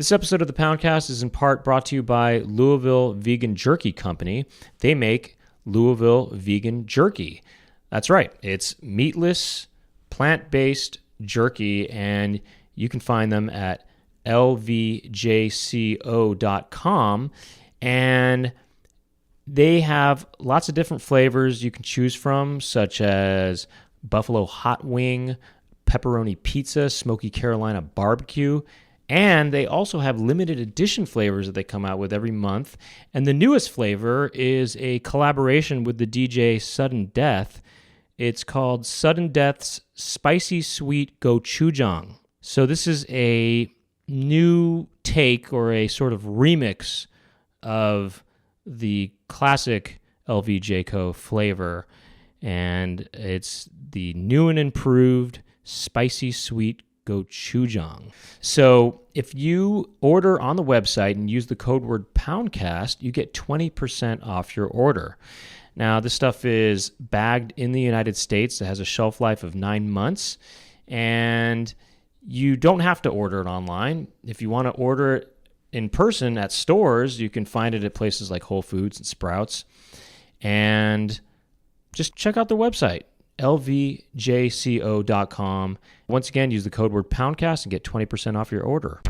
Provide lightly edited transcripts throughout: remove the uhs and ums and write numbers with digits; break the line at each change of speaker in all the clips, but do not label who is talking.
This episode of the Poundcast is in part brought to you by Louisville Vegan Jerky Company. They make Louisville Vegan Jerky. That's right. It's meatless, plant-based jerky, and you can find them at lvjco.com. And they have lots of different flavors you can choose from, such as buffalo hot wing, pepperoni pizza, smoky Carolina barbecue, and they also have limited edition flavors that they come out with every month. And the newest flavor is a collaboration with the DJ Sudden Death. It's called Sudden Death's Spicy Sweet Gochujang. So this is a new take or a sort of remix of the classic LVJCO flavor. And it's the new and improved Spicy Sweet Gochujang. So if you order on the website and use the code word Poundcast, you get 20% off your order. Now, this stuff is bagged in the United States. It has a shelf life of 9 months, and you don't have to order it online. If you want to order it in person at stores, you can find it at places like Whole Foods and Sprouts. And just check out their website, lvjco.com. Once again, use the code word Poundcast and get 20% off your order.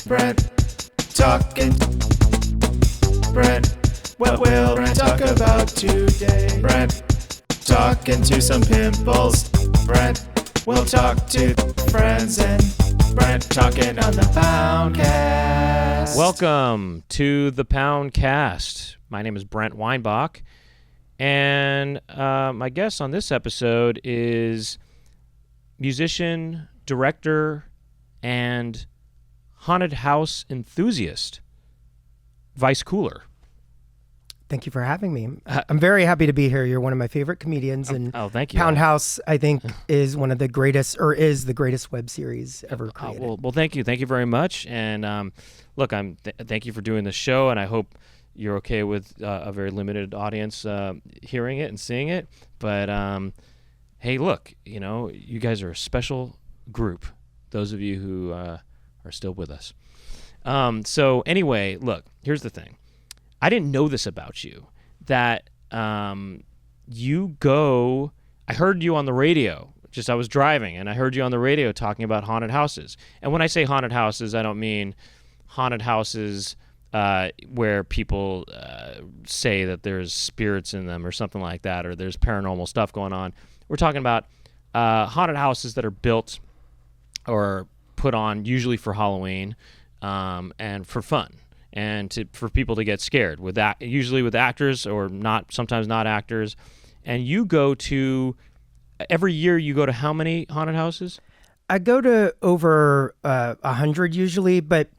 Brent talking. Brent, what will Brent talk about today? Brent talking to some pimples. Brent will talk to friends, and Brent talking on the Poundcast.
Welcome to the Poundcast. My name is Brent Weinbach, and my guest on this episode is musician, director, and haunted house enthusiast, Vice Cooler.
Thank you for having me. I'm very happy to be here. You're one of my favorite comedians, and
thank you.
Poundhouse, I think, is one of the greatest, or is the greatest web series ever created.
Well, thank you. Thank you very much. And look, thank you for doing this show, and I hope you're okay with a very limited audience hearing it and seeing it. But hey, look, you guys are a special group, those of you who are still with us. So anyway, look, here's the thing. I didn't know this about you, that you go, I heard you on the radio, I was driving, and I heard you on the radio talking about haunted houses. And when I say haunted houses, I don't mean haunted houses where people say that there's spirits in them or something like that, or there's paranormal stuff going on. We're talking about haunted houses that are built or put on usually for Halloween and for fun. And for people to get scared with that, usually with actors or not, sometimes not actors. And you go to every year. You go to how many haunted houses?
I go to over 100 usually, but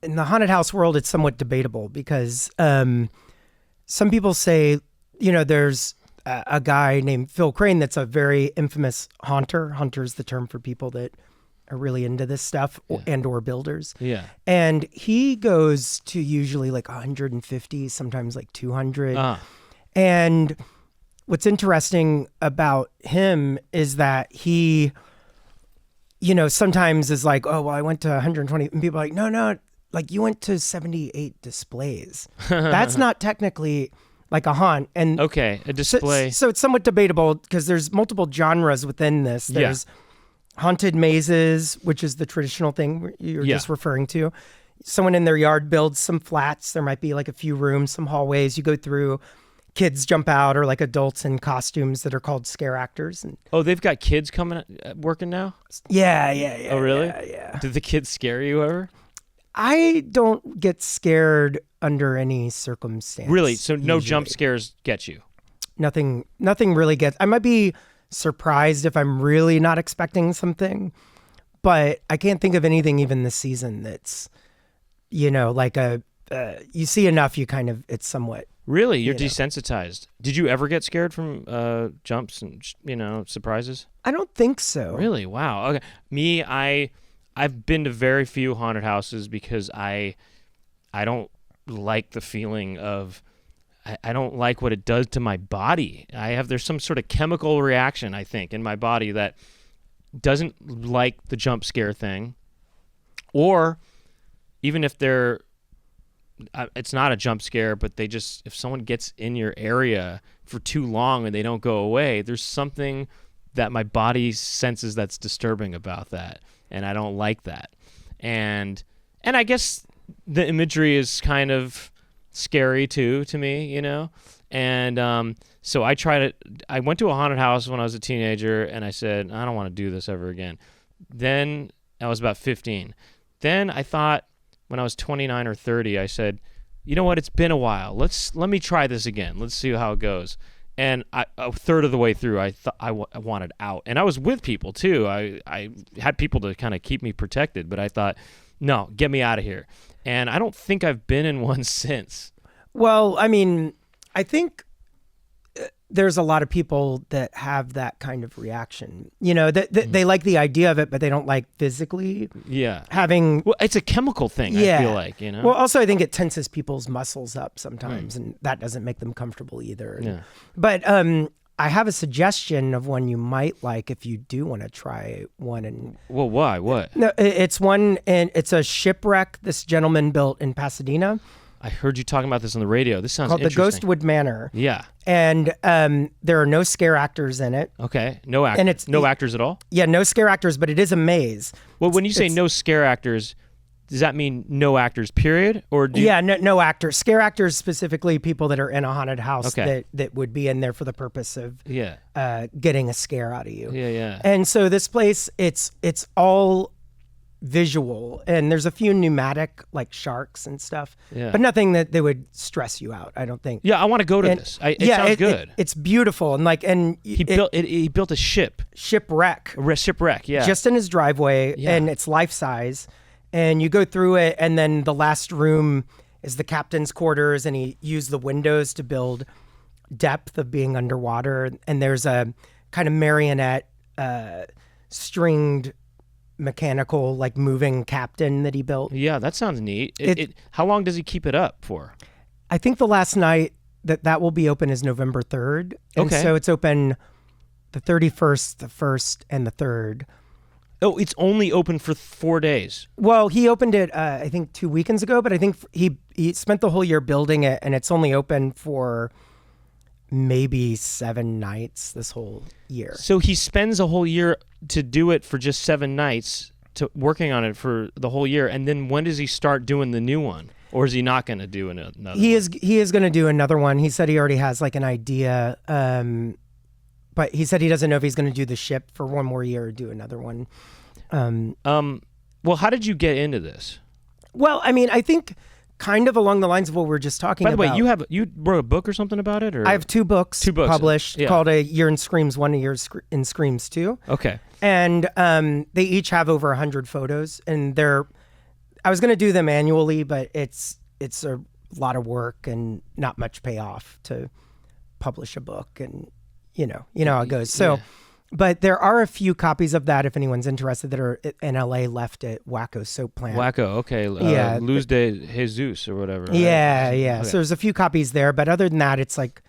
in the haunted house world, it's somewhat debatable because some people say, there's a guy named Phil Crane that's a very infamous haunter. Haunter is the term for people that are really into this stuff and or builders.
Yeah.
And he goes to usually like 150, sometimes like 200. And what's interesting about him is that he, sometimes is like, oh, well, I went to 120. And people are like, no, like you went to 78 displays. That's not technically like a haunt. And
okay, a display.
So it's somewhat debatable because there's multiple genres within this. There's haunted mazes, which is the traditional thing you're just referring to. Someone in their yard builds some flats. There might be like a few rooms, some hallways. You go through, kids jump out, or like adults in costumes that are called scare actors. And
they've got kids coming working now?
Yeah.
Oh, really?
Yeah.
Did the kids scare you ever?
I don't get scared under any circumstance.
Really? So no
usually.
jump scares get you?
Nothing really gets. I might be surprised if I'm really not expecting something, but I can't think of anything even this season that's, like you see enough, you kind of, it's somewhat.
Really? You're desensitized. Did you ever get scared from jumps and, surprises?
I don't think so.
Really? Wow. Okay. Me, I've been to very few haunted houses because I don't like the feeling of, I don't like what it does to my body. There's some sort of chemical reaction, I think, in my body that doesn't like the jump scare thing. Or even if it's not a jump scare, but if someone gets in your area for too long and they don't go away, there's something that my body senses that's disturbing about that. And I don't like that. And I guess the imagery is kind of scary too to me, and so I went to a haunted house when I was a teenager, and I said, I don't want to do this ever again. Then I was about 15. Then I thought, when I was 29 or 30, I said, you know what, it's been a while, let me try this again, let's see how it goes. And a third of the way through, I thought I wanted out, and I was with people too. I had people to kind of keep me protected, but I thought, no, get me out of here. And I don't think I've been in one since. Well,
I mean, I think there's a lot of people that have that kind of reaction. They like the idea of it, but they don't like physically having...
Well, it's a chemical thing, I feel like,
Well, also, I think it tenses people's muscles up sometimes, and that doesn't make them comfortable either.
Yeah.
But I have a suggestion of one you might like if you do want to try one. And
well, why? What?
No, it's one, and it's a shipwreck this gentleman built in Pasadena.
I heard you talking about this on the radio. This sounds
called
interesting.
The Ghostwood Manor.
Yeah.
And there are no scare actors in it.
Okay. No actors.
And it's
no actors at all?
Yeah, no scare actors, but it is a maze.
Well, when you say no scare actors, does that mean no actors, period? Or
no actors. Scare actors, specifically people that are in a haunted house that would be in there for the purpose of getting a scare out of you.
Yeah.
And so this place, it's all visual, and there's a few pneumatic like sharks and stuff, but nothing that they would stress you out, I don't think.
Yeah, I want to go to this. It sounds good.
It's beautiful, and
he built a shipwreck, yeah,
just in his driveway, and it's life size. And you go through it, and then the last room is the captain's quarters, and he used the windows to build depth of being underwater. And there's a kind of marionette, stringed, mechanical, like moving captain that he built.
Yeah, that sounds neat. How long does he keep it up for?
I think the last night that will be open is November 3rd. And so it's open the 31st, the 1st, and the 3rd.
Oh, it's only open for 4 days.
Well, he opened it, I think 2 weekends ago, but I think he spent the whole year building it, and it's only open for maybe 7 nights this whole year.
So he spends a whole year to do it for just 7 nights, to working on it for the whole year, and then when does he start doing the new one? Or is he not going to do another one?
He is going to do another one. He said he already has like an idea, but he said he doesn't know if he's going to do the ship for one more year or do another one.
Well, how did you get into this?
Well, I mean, I think kind of along the lines of what we were just talking about.
By the way, you wrote a book or something about it? Or?
I have two books published called A Year in Screams 1, A Year in Screams 2.
Okay.
And they each have over 100 photos, and I was going to do them annually, but it's a lot of work and not much payoff to publish a book, and you know how it goes. So, but there are a few copies of that if anyone's interested that are in LA left at Wacko Soap Plant.
Wacko, okay. Luz de Jesus or whatever. Right?
Yeah.
Okay.
So there's a few copies there, but other than that, it's like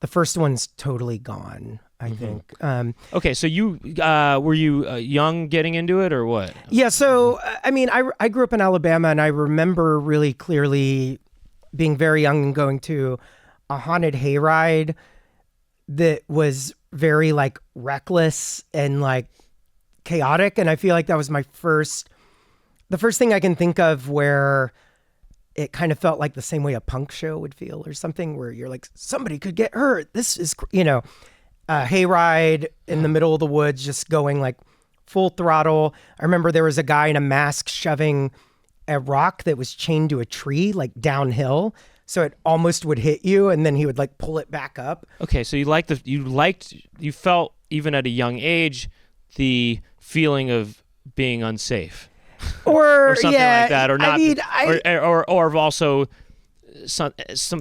the first one's totally gone, I think.
Okay, so you were you young getting into it or what?
Yeah, so I mean, I grew up in Alabama, and I remember really clearly being very young and going to a haunted hayride that was very like reckless and like chaotic, and I feel like that was the first thing I can think of where it kind of felt like the same way a punk show would feel, or something where you're like, somebody could get hurt. This is, a hayride in the middle of the woods, just going like full throttle. I remember there was a guy in a mask shoving a rock that was chained to a tree, like downhill. So it almost would hit you, and then he would like pull it back up.
Okay, so you felt even at a young age the feeling of being unsafe,
or
something like that, or not.
I mean,
or also some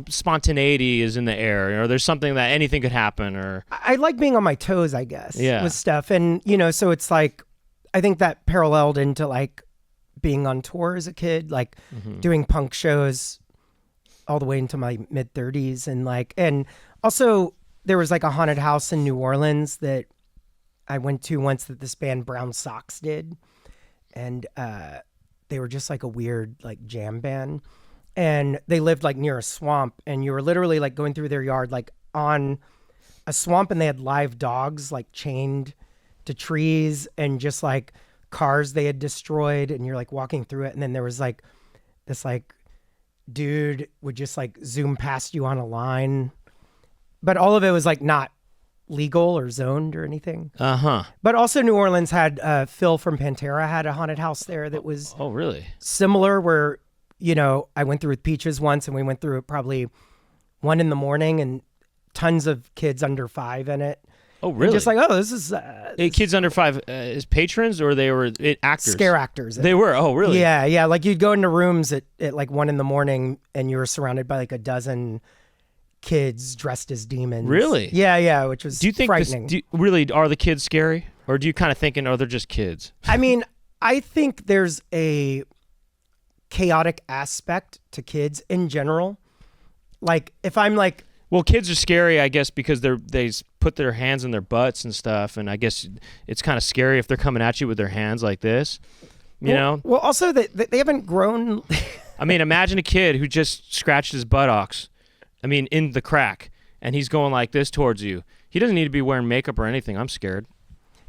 spontaneity is in the air, or there's something that anything could happen. Or
I like being on my toes, I guess, with stuff, and so it's like I think that paralleled into like being on tour as a kid, like doing punk shows. all the way into my mid 30s, and also there was like a haunted house in New Orleans that I went to once that this band Brown Socks did, and they were just like a weird like jam band, and they lived like near a swamp, and you were literally like going through their yard like on a swamp, and they had live dogs like chained to trees and just like cars they had destroyed, and you're like walking through it, and then there was like this like dude would just like zoom past you on a line, but all of it was like not legal or zoned or anything. But also New Orleans had Phil from Pantera had a haunted house there that was
really
similar, where I went through with Peaches once, and we went through it probably 1 a.m, and tons of kids under 5 in it.
Oh, really?
And just like, this is
kids under 5 as patrons, or they were actors?
Scare actors.
They were. Oh, really?
Yeah. Like you'd go into rooms at like 1 a.m, and you were surrounded by like a dozen kids dressed as demons.
Really?
Yeah. Which was frightening.
Really, are the kids scary, or do you kind of thinking, they're just kids?
I mean, I think there's a chaotic aspect to kids in general. Like if I'm like,
well, kids are scary, I guess, because they put their hands in their butts and stuff, and I guess it's kind of scary if they're coming at you with their hands like this, you know?
Well, also they haven't grown.
I mean, imagine a kid who just scratched his buttocks, in the crack, and he's going like this towards you. He doesn't need to be wearing makeup or anything. I'm scared.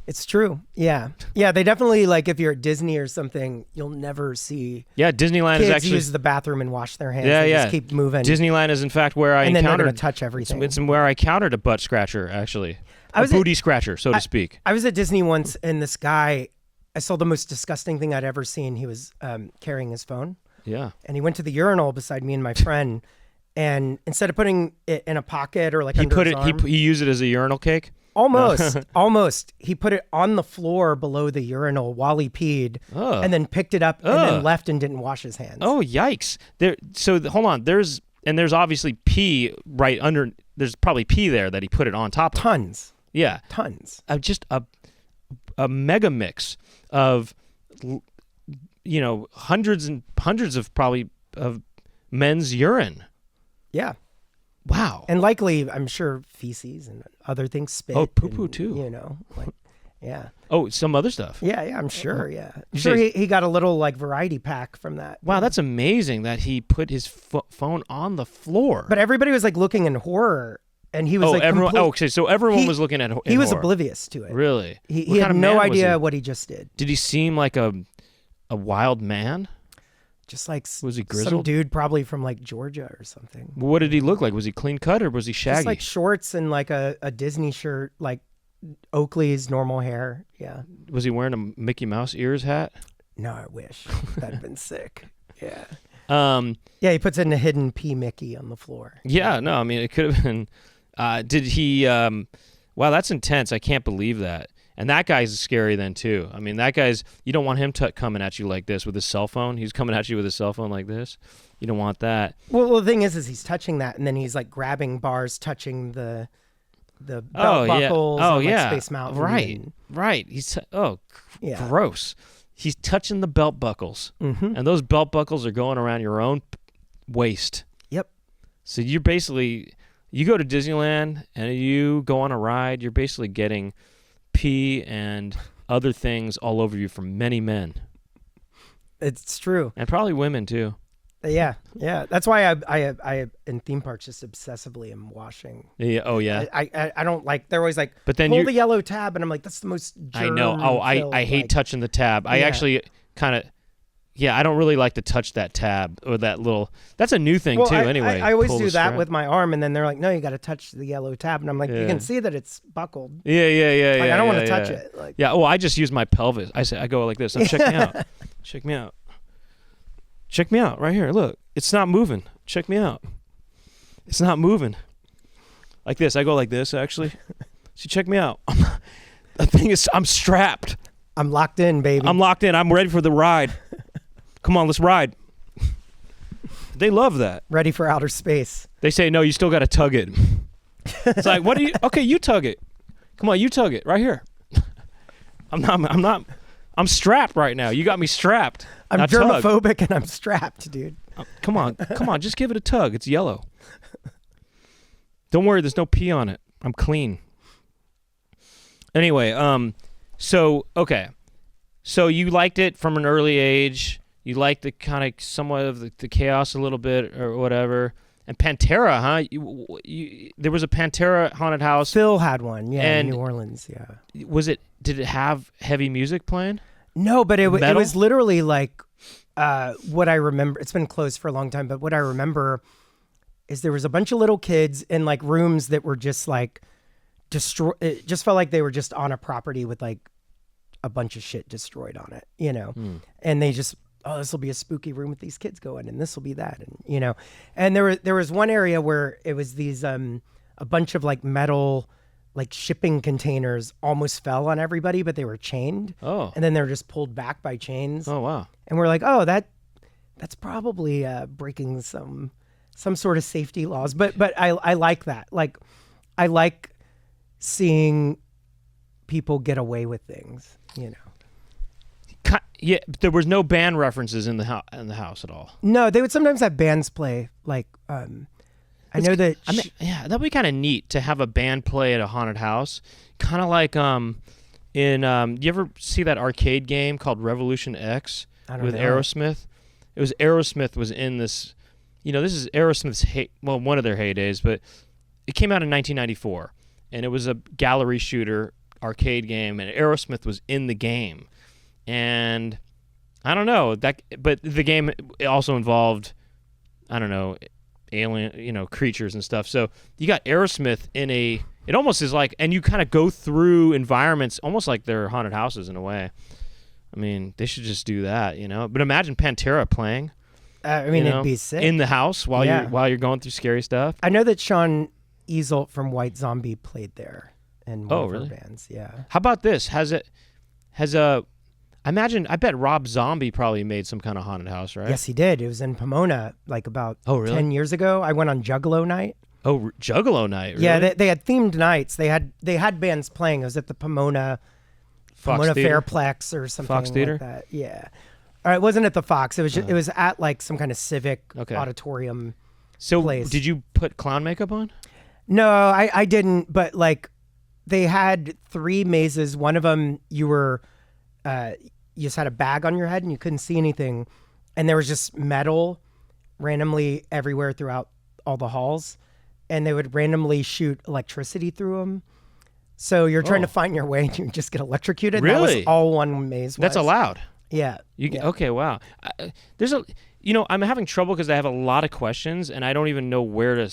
It's true. Yeah. They definitely, like, if you're at Disney or something, you'll never see.
Yeah, Disneyland
kids
is actually
use the bathroom and wash their hands.
Yeah.
Just keep moving.
Disneyland is in fact where I
and then
encountered.
They're gonna touch everything.
It's where I encountered a butt scratcher, actually. A booty scratcher, so to speak.
I was at Disney once, and this guy, I saw the most disgusting thing I'd ever seen. He was carrying his phone.
Yeah.
And he went to the urinal beside me and my friend, and instead of putting it in a pocket or like
he
under
put
his
it.
arm,
He used it as a urinal cake.
Almost. He put it on the floor below the urinal while he peed, and then picked it up and then left and didn't wash his hands.
Oh, yikes! Hold on. There's obviously pee right under. There's probably pee there that he put it on top of.
Tons.
Yeah,
tons.
Just a mega mix of hundreds and hundreds of probably of men's urine.
Yeah.
Wow.
And likely, I'm sure, feces and other things, spit.
Oh, poo-poo too.
Yeah.
Oh, some other stuff.
Yeah, I'm sure, yeah. I'm sure he got a little, like, variety pack from that.
Wow, that's amazing that he put his phone on the floor.
But everybody was, like, looking in horror, and he was,
everyone. Okay, so everyone was looking at
He was
horror.
Oblivious to it.
Really?
He had no idea what he just did.
Did he seem like a wild man?
Just like
was he grizzled?
Some dude probably from like Georgia or something.
What did he look like? Was he clean cut or was he shaggy?
Just like shorts and like a Disney shirt, like Oakley's normal hair. Yeah.
Was he wearing a Mickey Mouse ears hat?
No, I wish. That'd been sick. Yeah.
Yeah,
he puts in a hidden pee Mickey on the floor.
Yeah, no, it could have been. Did he? Wow, that's intense. I can't believe that. And that guy's scary then too. That guy's, you don't want him coming at you like this with his cell phone. He's coming at you with his cell phone like this. You don't want that.
Well, the thing is he's touching that, and then he's like grabbing bars, touching the belt buckles.
Oh,
on,
yeah.
Like, Space Mountain.
Right. He's gross. He's touching the belt buckles, and those belt buckles are going around your own waist.
Yep.
So you're basically, you go to Disneyland and you go on a ride. You're basically getting pee and other things all over you from many men.
It's true.
And probably women too.
Yeah. That's why I in theme parks just obsessively am washing.
Yeah. Oh yeah.
I don't like. They're always like,
but then
pull the yellow tab, and I'm like, that's the most.
I know. Oh, I hate touching the tab. I actually kind of. Yeah, I don't really like to touch that tab or that little. That's a new thing too. Anyway,
I always do that with my arm, and then they're like, "No, you got to touch the yellow tab," and I'm like, "You can see that it's buckled."
Yeah.
I don't want to touch it. Like,
well, I just use my pelvis. I go like this. Check me out. Check me out. Check me out right here. Look, it's not moving. Check me out. It's not moving. Like this. I go like this. Actually, see, check me out. The thing is, I'm strapped.
I'm locked in, baby.
I'm locked in. I'm ready for the ride. Come on, let's ride. They love that.
Ready for outer space.
They say, no, you still got to tug it. It's like, what do you? Okay, you tug it. Come on, you tug it right here. I'm strapped right now. You got me strapped.
I'm
now
germophobic and I'm strapped, dude.
Come on, just give it a tug. It's yellow. Don't worry, there's no pee on it. I'm clean. Anyway, so you liked it from an early age. You liked the kind of somewhat of the chaos a little bit or whatever. And Pantera, huh? There was a Pantera haunted house.
Phil had one, in New Orleans, yeah.
Did it have heavy music playing?
No, but it was literally like what I remember. It's been closed for a long time, but what I remember is there was a bunch of little kids in like rooms that were just like destroyed. It just felt like they were just on a property with like a bunch of shit destroyed on it, and they just, this will be a spooky room with these kids going, and this will be that, and and there was one area where it was these a bunch of like metal like shipping containers almost fell on everybody, but they were chained.
Oh,
and then they were just pulled back by chains.
Oh wow!
And we're like, oh, that's probably breaking some sort of safety laws, but I like that. Like, I like seeing people get away with things,
Yeah, there was no band references in the house at all.
No, they would sometimes have bands play. Like, I know that.
That'd be kind of neat to have a band play at a haunted house. Kind of like you ever see that arcade game called Revolution X with Aerosmith? It was Aerosmith was in this. This is Aerosmith's one of their heydays, but it came out in 1994, and it was a gallery shooter arcade game, and Aerosmith was in the game. And I don't know but the game also involved, I don't know, alien, creatures and stuff. So you got Aerosmith it almost is like, and you kind of go through environments almost like they're haunted houses in a way. I mean, they should just do that, But imagine Pantera playing.
It'd be sick
in the house while you're going through scary stuff.
I know that Sean Easel from White Zombie played there in one of her bands. Yeah.
How about this? I bet Rob Zombie probably made some kind of haunted house, right?
Yes, he did. It was in Pomona, like about 10 years ago. I went on Juggalo night.
Oh, Juggalo night, really?
Yeah, they had themed nights. They had bands playing. It was at the Pomona Fairplex or something
Fox Theater?
like that. Yeah. It wasn't at the Fox. It was it was at like some kind of civic auditorium place.
Did you put clown makeup on?
No, I didn't. But like, they had 3 mazes. One of them you just had a bag on your head and you couldn't see anything, and there was just metal randomly everywhere throughout all the halls, and they would randomly shoot electricity through them. So you're trying to find your way and you just get electrocuted.
Really?
That was all one maze was.
That's allowed.
Yeah.
Okay, wow. I'm having trouble because I have a lot of questions and I don't even know where to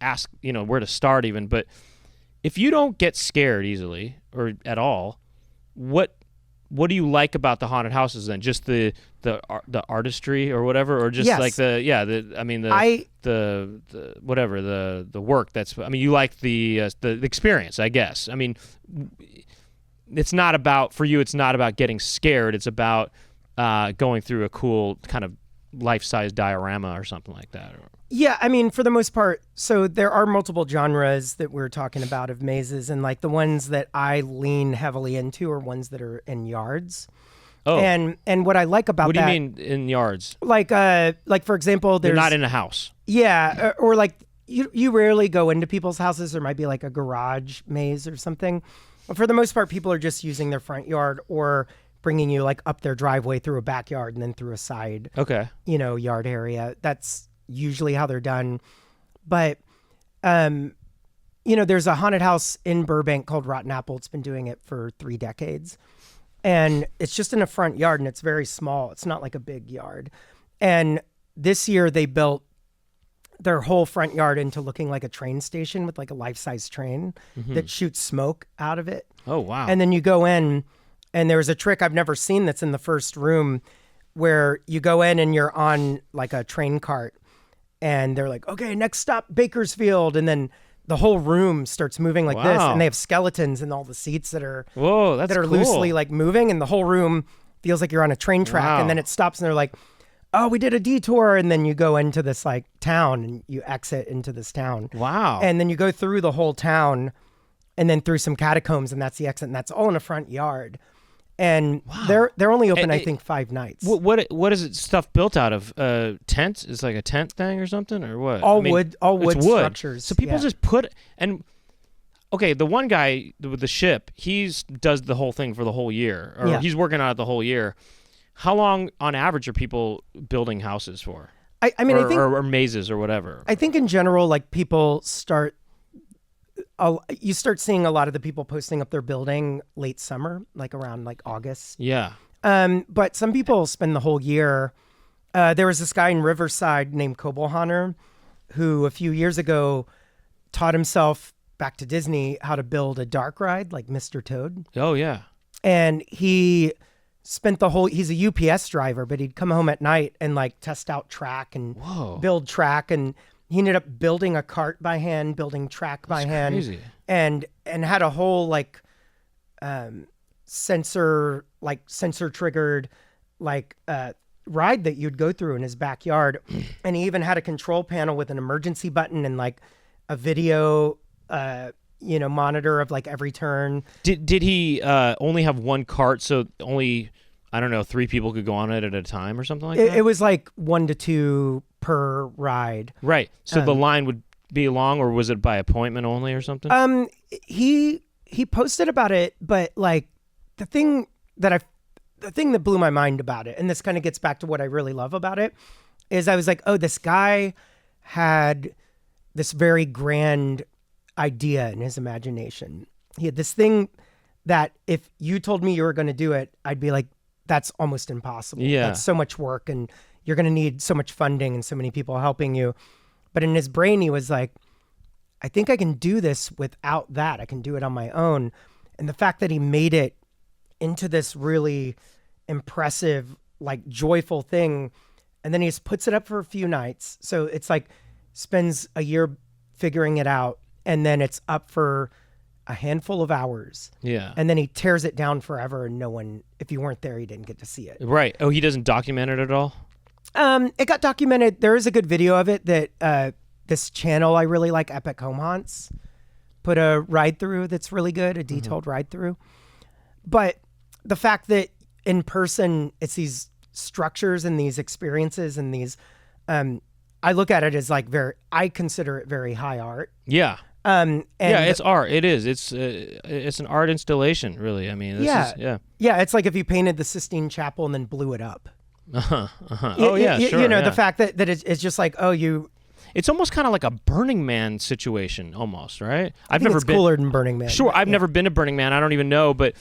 ask, where to start even. But if you don't get scared easily or at all, what do you like about the haunted houses then? Just the artistry or whatever, or just like the work you like the experience, I guess. I mean, it's not about getting scared. It's about going through a cool kind of life-size diorama or something like that.
Yeah, I mean, for the most part, so there are multiple genres that we're talking about of mazes, and like the ones that I lean heavily into are ones that are in yards.
Oh.
And what I like about
that... What do you mean in yards?
Like for example,
they're not in a house.
Yeah, or like you rarely go into people's houses. There might be like a garage maze or something. But for the most part, people are just using their front yard or bringing you like up their driveway through a backyard and then through a side, yard area. That's usually how they're done. But, there's a haunted house in Burbank called Rotten Apple. It's been doing it for 3 decades. And it's just in a front yard and it's very small. It's not like a big yard. And this year they built their whole front yard into looking like a train station with like a life-size train that shoots smoke out of it.
Oh, wow.
And then you go in and there's a trick I've never seen that's in the first room where you go in and you're on like a train cart and they're like, okay, next stop, Bakersfield. And then the whole room starts moving like this, and they have skeletons in all the seats that are
cool.
Loosely like moving, and the whole room feels like you're on a train track. And then it stops and they're like, oh, we did a detour. And then you go into this like town and you exit into this town.
Wow.
And then you go through the whole town and then through some catacombs, and that's the exit, and that's all in a front yard. And
Wow.
they're only open,
And
I think, 5 nights.
What is it stuff built out of? Tent? It's like a tent thing or something, or what?
All
I mean,
wood
it's wood.
structures.
So people
yeah.
just put and okay, the one guy with the ship, does the whole thing for the whole year, or
Yeah.
he's working on it the whole year. How long, on average, are people building houses for?
I mean,
or,
I think
or mazes or whatever.
I think in general, like people you start seeing a lot of the people posting up their building late summer, like around like August.
Yeah.
But some people spend the whole year. There was this guy in Riverside named Kobelhanner who a few years ago taught himself back to Disney how to build a dark ride like Mr. Toad.
Oh yeah.
And he spent he's a UPS driver, but he'd come home at night and like test out track and
Whoa.
build track. And he ended up building a cart by hand, building track by hand.
Crazy.
And had a whole like sensor triggered like ride that you'd go through in his backyard. And he even had a control panel with an emergency button and like a video monitor of like every turn.
Did he only have one cart, so only, I don't know, 3 people could go on it at a time or something like that?
It was like 1 to 2 per ride.
Right. So the line would be long, or was it by appointment only or something?
He posted about it, but like the thing that blew my mind about it, and this kind of gets back to what I really love about it, is I was like, oh, this guy had this very grand idea in his imagination. He had this thing that if you told me you were going to do it, I'd be like, that's almost impossible.
Yeah.
That's so much work and you're going to need so much funding and so many people helping you. But in his brain, he was like, I think I can do this without that. I can do it on my own. And the fact that he made it into this really impressive, like joyful thing, and then he just puts it up for a few nights. So it's like spends a year figuring it out, and then it's up for a handful of hours.
Yeah.
And then he tears it down forever, and no one, if you weren't there, you didn't get to see it.
Right. Oh, he doesn't document it at all?
It got documented. There is a good video of it that this channel I really like, Epic Home Haunts, put a ride through that's really good, a detailed ride through. But the fact that in person, it's these structures and these experiences and these, I look at it as like I consider it very high art.
Yeah.
And
yeah, it's art. It is. It's an art installation, really. I mean,
yeah. It's like if you painted the Sistine Chapel and then blew it up.
Oh yeah, sure.
You know,
yeah.
the fact that it's just like,
it's almost kind of like a Burning Man situation, almost, right?
I've never been cooler than Burning Man.
Sure, I've never been to Burning Man. I don't even know, but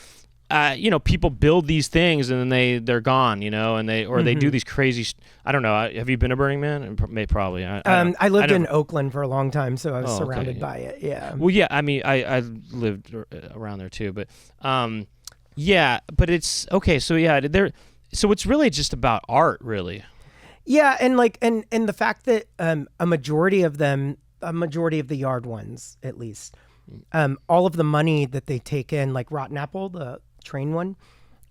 people build these things and then they're gone, and they do these crazy. I don't know. Have you been to Burning Man? Probably.
I lived in Oakland for a long time, so I was surrounded by it. Yeah.
Well, yeah. I mean, I lived around there too, but yeah. But it's okay. So yeah, so it's really just about art, really.
Yeah, and like and the fact that a majority of the yard ones, at least, all of the money that they take in, like Rotten Apple, the train one,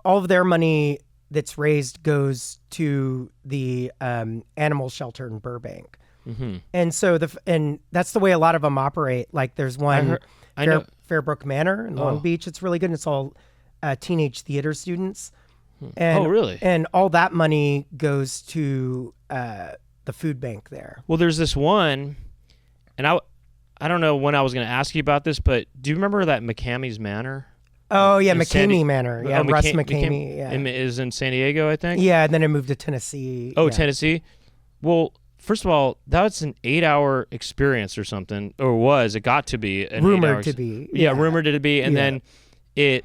all of their money that's raised goes to the animal shelter in Burbank. Mm-hmm. And so and that's the way a lot of them operate. Like there's one Fairbrook Manor in Long Beach. It's really good. And it's all teenage theater students. And,
really?
And all that money goes to the food bank there.
Well, there's this one, and I don't know when I was going to ask you about this, but do you remember that McCamey's Manor?
Oh, yeah, McCamey Manor. Yeah, Russ McCamey. Yeah.
Is in San Diego, I think?
Yeah, and then I moved to Tennessee.
Oh,
yeah.
Tennessee? Well, first of all, that was an 8-hour experience or something, or was. It got to be an 8 hours.
Rumored to be.
Yeah, rumored to be, and then it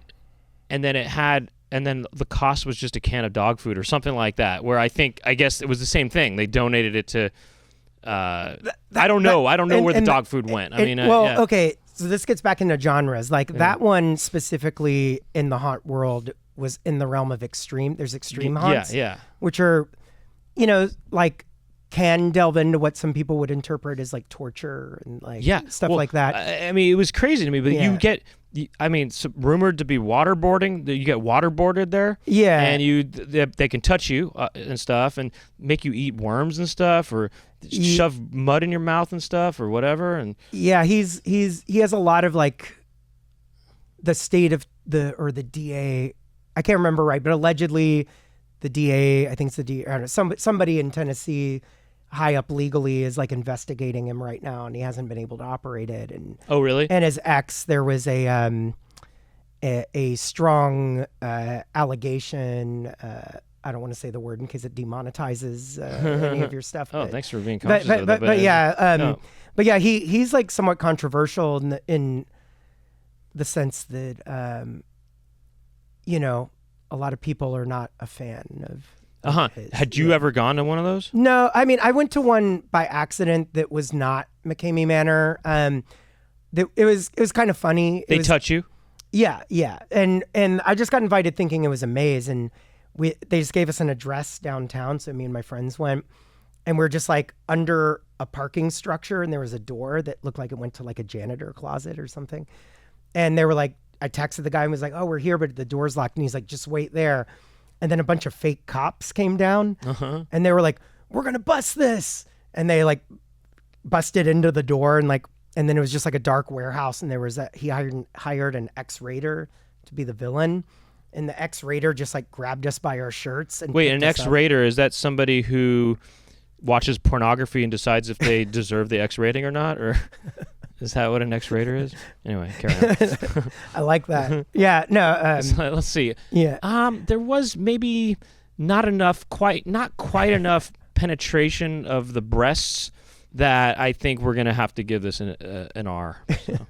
had... And then the cost was just a can of dog food or something like that, where I guess it was the same thing. They donated it to, I don't know. I don't know where the dog food went.
Okay. So this gets back into genres. Like that one specifically in the haunt world was in the realm of extreme. There's extreme haunts.
Yeah.
Which are, like can delve into what some people would interpret as like torture and like stuff like that.
I mean, it was crazy to me, but you get... rumored to be waterboarding. You get waterboarded there.
Yeah.
And they can touch you and stuff and make you eat worms and stuff or shove mud in your mouth and stuff or whatever. And
yeah, he has a lot of like the state of the DA. I can't remember right, but allegedly the DA, I think it's the DA, I don't know, somebody in Tennessee high up legally is like investigating him right now, and he hasn't been able to operate it. And
oh, really?
And his ex, there was a strong allegation. I don't want to say the word in case it demonetizes any of your stuff.
Oh,
but,
thanks for being conscious of that.
But yeah,
no.
but yeah, he's like somewhat controversial in the sense that you know, a lot of people are not a fan of his.
Had you ever gone to one of those?
No, I mean, I went to one by accident that was not McCamey Manor. It was kind of funny.
They touch you?
Yeah, and I just got invited thinking it was a maze, and they just gave us an address downtown, so me and my friends went, and we're just like under a parking structure, and there was a door that looked like it went to like a janitor closet or something, and they were like, I texted the guy and was like, oh, we're here, but the door's locked, and he's like, just wait there. And then a bunch of fake cops came down, and they were like, we're gonna bust this, and they like busted into the door, and then it was just like a dark warehouse, and there was he hired an ex-raider to be the villain, and the ex-raider just like grabbed us by our shirts. And
wait, an ex-raider, is that somebody who watches pornography and decides if they deserve the X rating or not, or is that what an X-raider is? Anyway, carry on.
I like that. Yeah, no.
Let's see.
Yeah.
There was maybe not quite enough penetration of the breasts that I think we're gonna have to give this an R. So.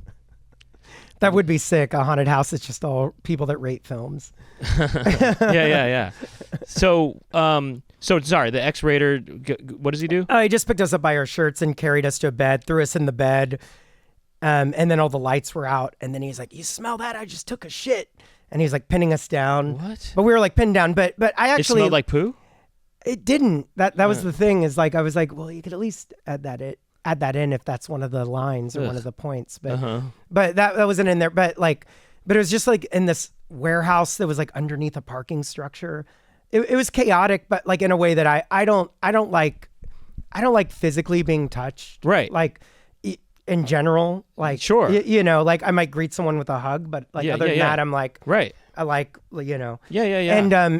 That would be sick. A haunted house that's just all people that rate films.
Yeah. So sorry, the X-raider, what does he do?
Oh, he just picked us up by our shirts and carried us to a bed, threw us in the bed, and then all the lights were out, and then he's like, you smell that? I just took a shit. And he's like pinning us down.
What?
But we were like pinned down, but I actually...
It smelled like poo?
It didn't. That was the thing, is like, I was like, well, you could at least add that in if that's one of the lines or one of the points. But that wasn't in there. But it was just like in this warehouse that was like underneath a parking structure. It was chaotic, but like in a way that I don't like physically being touched.
Right.
Like in general, like
sure.
You know, like I might greet someone with a hug, but like other than that, I'm like,
right.
I like, you know.
Yeah.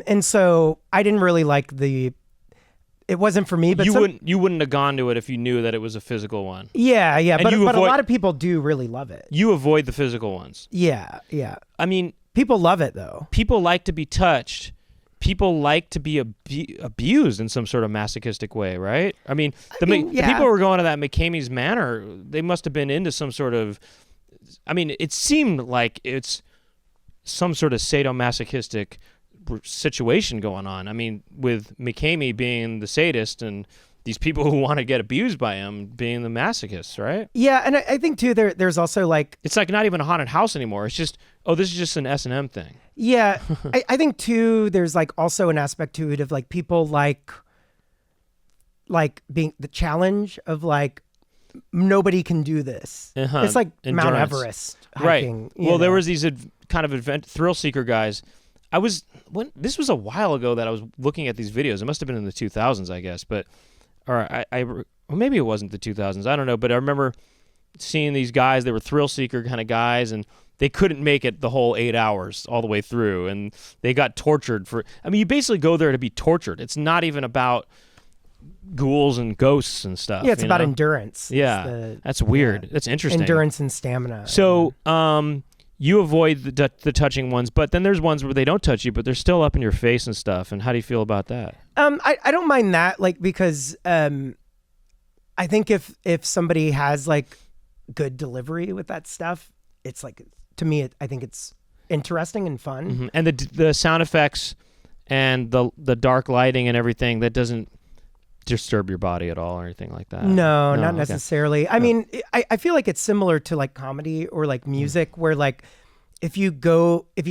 And so I didn't really like it wasn't for me, but
you wouldn't have gone to it if you knew that it was a physical one.
Yeah, but a lot of people do really love it.
You avoid the physical ones.
Yeah.
I mean,
people love it though.
People like to be touched. People like to be abused in some sort of masochistic way, right? I mean, the people who were going to that McCamey's Manor, they must have been into some sort of, I mean, it seemed like it's some sort of sadomasochistic situation going on. I mean, with McCamey being the sadist and these people who want to get abused by him being the masochists, right?
Yeah, and I think too there's also like,
it's like not even a haunted house anymore. It's just, oh, this is just an S&M thing.
Yeah, I think too there's like also an aspect to it of like people like being the challenge of like nobody can do this. It's like
Endurance.
Mount Everest hiking.
Right. Well, there was these kind of thrill seeker guys. This was a while ago that I was looking at these videos. It must have been in the 2000s, I guess, or maybe it wasn't the 2000s. I don't know, but I remember seeing these guys. They were thrill seeker kind of guys, and they couldn't make it the whole 8 hours all the way through, and they got tortured for. I mean, you basically go there to be tortured. It's not even about ghouls and ghosts and stuff.
Yeah, it's about endurance.
Yeah, that's weird. Yeah. That's interesting.
Endurance and stamina.
So, you avoid the touching ones, but then there's ones where they don't touch you, but they're still up in your face and stuff. And how do you feel about that?
I don't mind that, like, because I think if somebody has like good delivery with that stuff, it's like, to me, I think it's interesting and fun.
Mm-hmm. And the sound effects and the dark lighting and everything, that doesn't disturb your body at all or anything like that?
No, not necessarily. I mean, I feel like it's similar to like comedy or like music, where like if you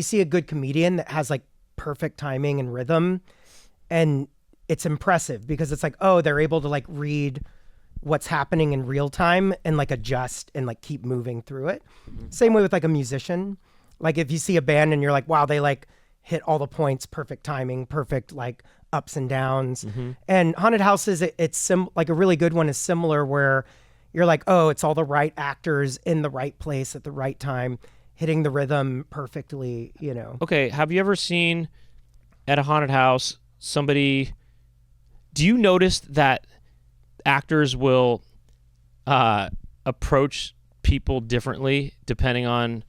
see a good comedian that has like perfect timing and rhythm, and it's impressive because it's like, oh, they're able to like read what's happening in real time and like adjust and like keep moving through it. Same way with like a musician. Like if you see a band and you're like, wow, they like hit all the points, perfect timing, perfect like ups and downs. And haunted houses, it's like a really good one is similar, where you're like, oh, it's all the right actors in the right place at the right time, hitting the rhythm perfectly, you know.
Okay, have you ever seen at a haunted house somebody? Do you notice that actors will approach people differently depending on,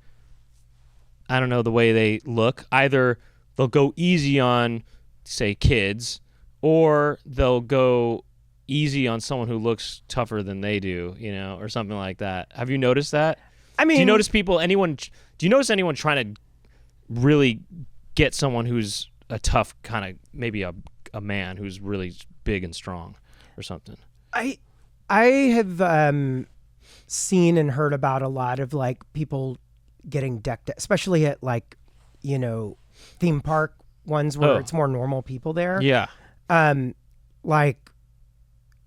I don't know, the way they look? Either they'll go easy on, say, kids, or they'll go easy on someone who looks tougher than they do, you know, or something like that. Have you noticed that?
I mean,
do you notice anyone trying to really get someone who's a tough kind of, maybe a man who's really big and strong or something?
I have seen and heard about a lot of like people getting decked, especially at like, you know, theme park ones where it's more normal people there.
Yeah.
Like,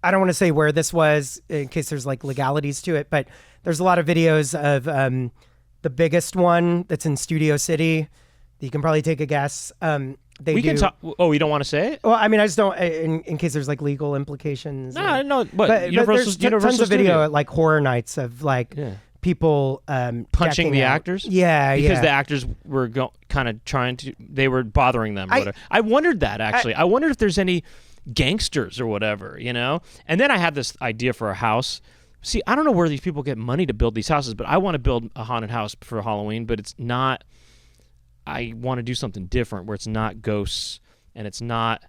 I don't want to say where this was in case there's like legalities to it, but there's a lot of videos of the biggest one that's in Studio City. You can probably take a guess. We can talk.
Oh, you don't want to say it?
Well, I mean, I just don't, in case there's like legal implications.
No. But
there's
Universal
tons of video
Studio.
at like horror nights of like people
punching the
out.
actors.
Yeah,
because the actors were kind of trying to. They were bothering them. I wondered that actually. I wondered if there's any gangsters or whatever, you know. And then I had this idea for a house. See, I don't know where these people get money to build these houses, but I want to build a haunted house for Halloween, but it's not. I want to do something different where it's not ghosts and it's not,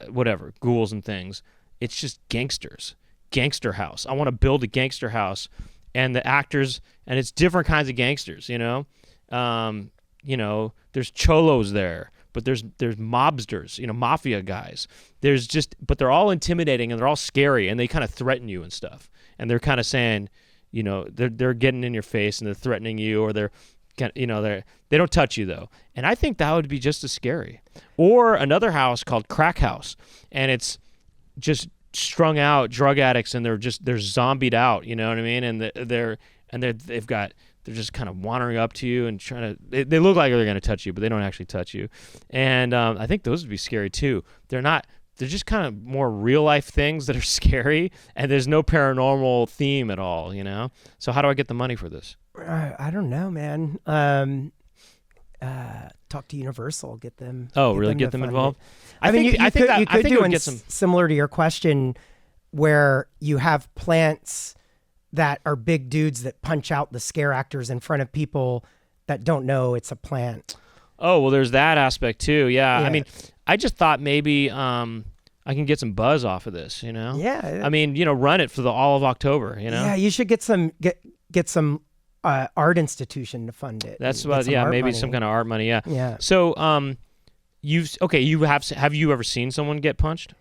whatever, ghouls and things. It's just gangster house. I want to build a gangster house, and the actors, and it's different kinds of gangsters, you know. There's cholos there, but there's mobsters, you know, mafia guys. But they're all intimidating and they're all scary and they kind of threaten you and stuff. And they're kind of saying, you know, they're getting in your face and they're threatening you, or they don't touch you though. And I think that would be just as scary. Or another house called Crack House, and it's just strung out drug addicts and they're zombied out, you know what I mean? And they're just kind of wandering up to you and trying to. They look like they're going to touch you, but they don't actually touch you. And I think those would be scary too. They're just kind of more real life things that are scary, and there's no paranormal theme at all, you know? So how do I get the money for this?
I don't know, man. Talk to Universal, get them.
Oh, really? Get them involved?
I think you could do
get some
similar to your question, where you have plants that are big dudes that punch out the scare actors in front of people that don't know it's a plant.
Oh, well, there's that aspect too. Yeah. I mean, I just thought maybe I can get some buzz off of this, you know?
Yeah.
I mean, you know, run it for all of October, you know?
Yeah, you should get some art institution to fund it.
That's what, maybe some kind of art money, yeah.
Yeah.
So, have you ever seen someone get punched?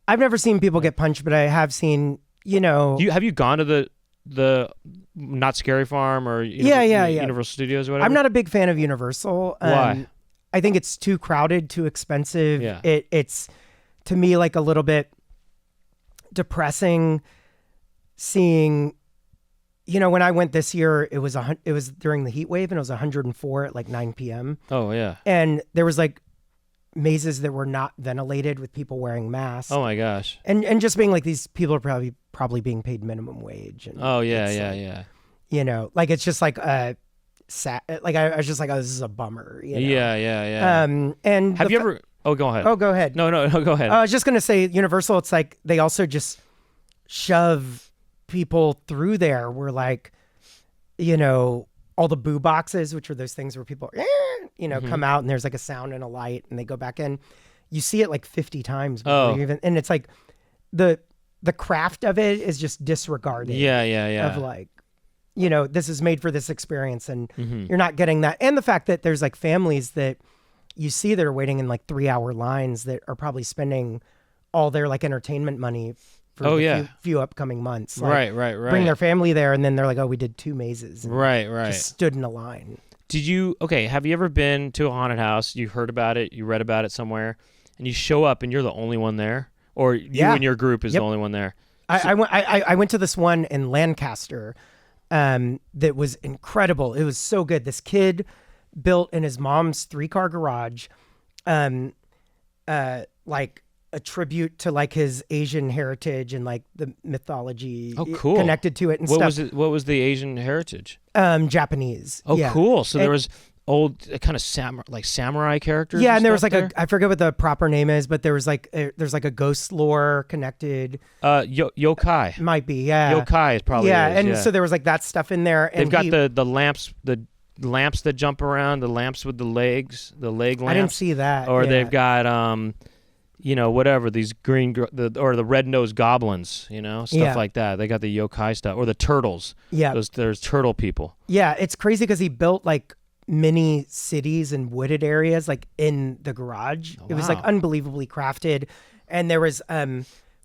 I've never seen people get punched, but I have seen, you know.
Have you gone to the Not Scary Farm or Universal Studios or whatever?
I'm not a big fan of Universal.
Why?
I think it's too crowded, too expensive.
Yeah.
It's to me like a little bit depressing seeing, you know, when I went this year, it was during the heat wave and it was 104 at like 9 p.m.
Oh yeah.
And there was like mazes that were not ventilated with people wearing masks.
Oh my gosh.
And just being like, these people are probably being paid minimum wage. And
yeah.
You know, like it's just like sad. Like I was just like, oh, this is a bummer. You know?
Yeah.
And
have you ever? Oh, go ahead.
Oh, go ahead.
No, go ahead.
I was just gonna say, Universal. It's like they also just shove people through there. Where like, you know, all the boo boxes, which are those things where people, come out and there's like a sound and a light, and they go back in. You see it like 50 times. And it's like the craft of it is just disregarded.
Yeah.
Of like, you know, this is made for this experience, and you're not getting that. And the fact that there's like families that you see that are waiting in like 3-hour lines that are probably spending all their like entertainment money for few upcoming months. Like,
right.
Bring their family there, and then they're like, oh, we did 2 mazes.
Right.
Just stood in a line.
Have you ever been to a haunted house? You heard about it, you read about it somewhere, and you show up and you're the only one there? Or you and your group is the only one there?
I went to this one in Lancaster that was incredible. It was so good. This kid built in his mom's 3-car garage, like a tribute to like his Asian heritage and like the mythology
cool.
connected to it and stuff.
What was the Asian heritage?
Japanese.
Oh,
yeah.
cool. So there was old kind of samurai characters.
Yeah, and there was like
there?
I forget what the proper name is, but there was like there's like a ghost lore connected.
Yokai.
Might be, yeah.
Yokai is probably
so there was like that stuff in there. And
they've got the lamps, the lamps that jump around, the lamps with the leg lamps.
I didn't see that.
Or they've got whatever, these or the red-nosed goblins, stuff like that. They got the yokai stuff, or the turtles.
Yeah,
there's turtle people.
Yeah, it's crazy because he built like mini cities and wooded areas like in the garage.
Oh,
it was like unbelievably crafted, and there was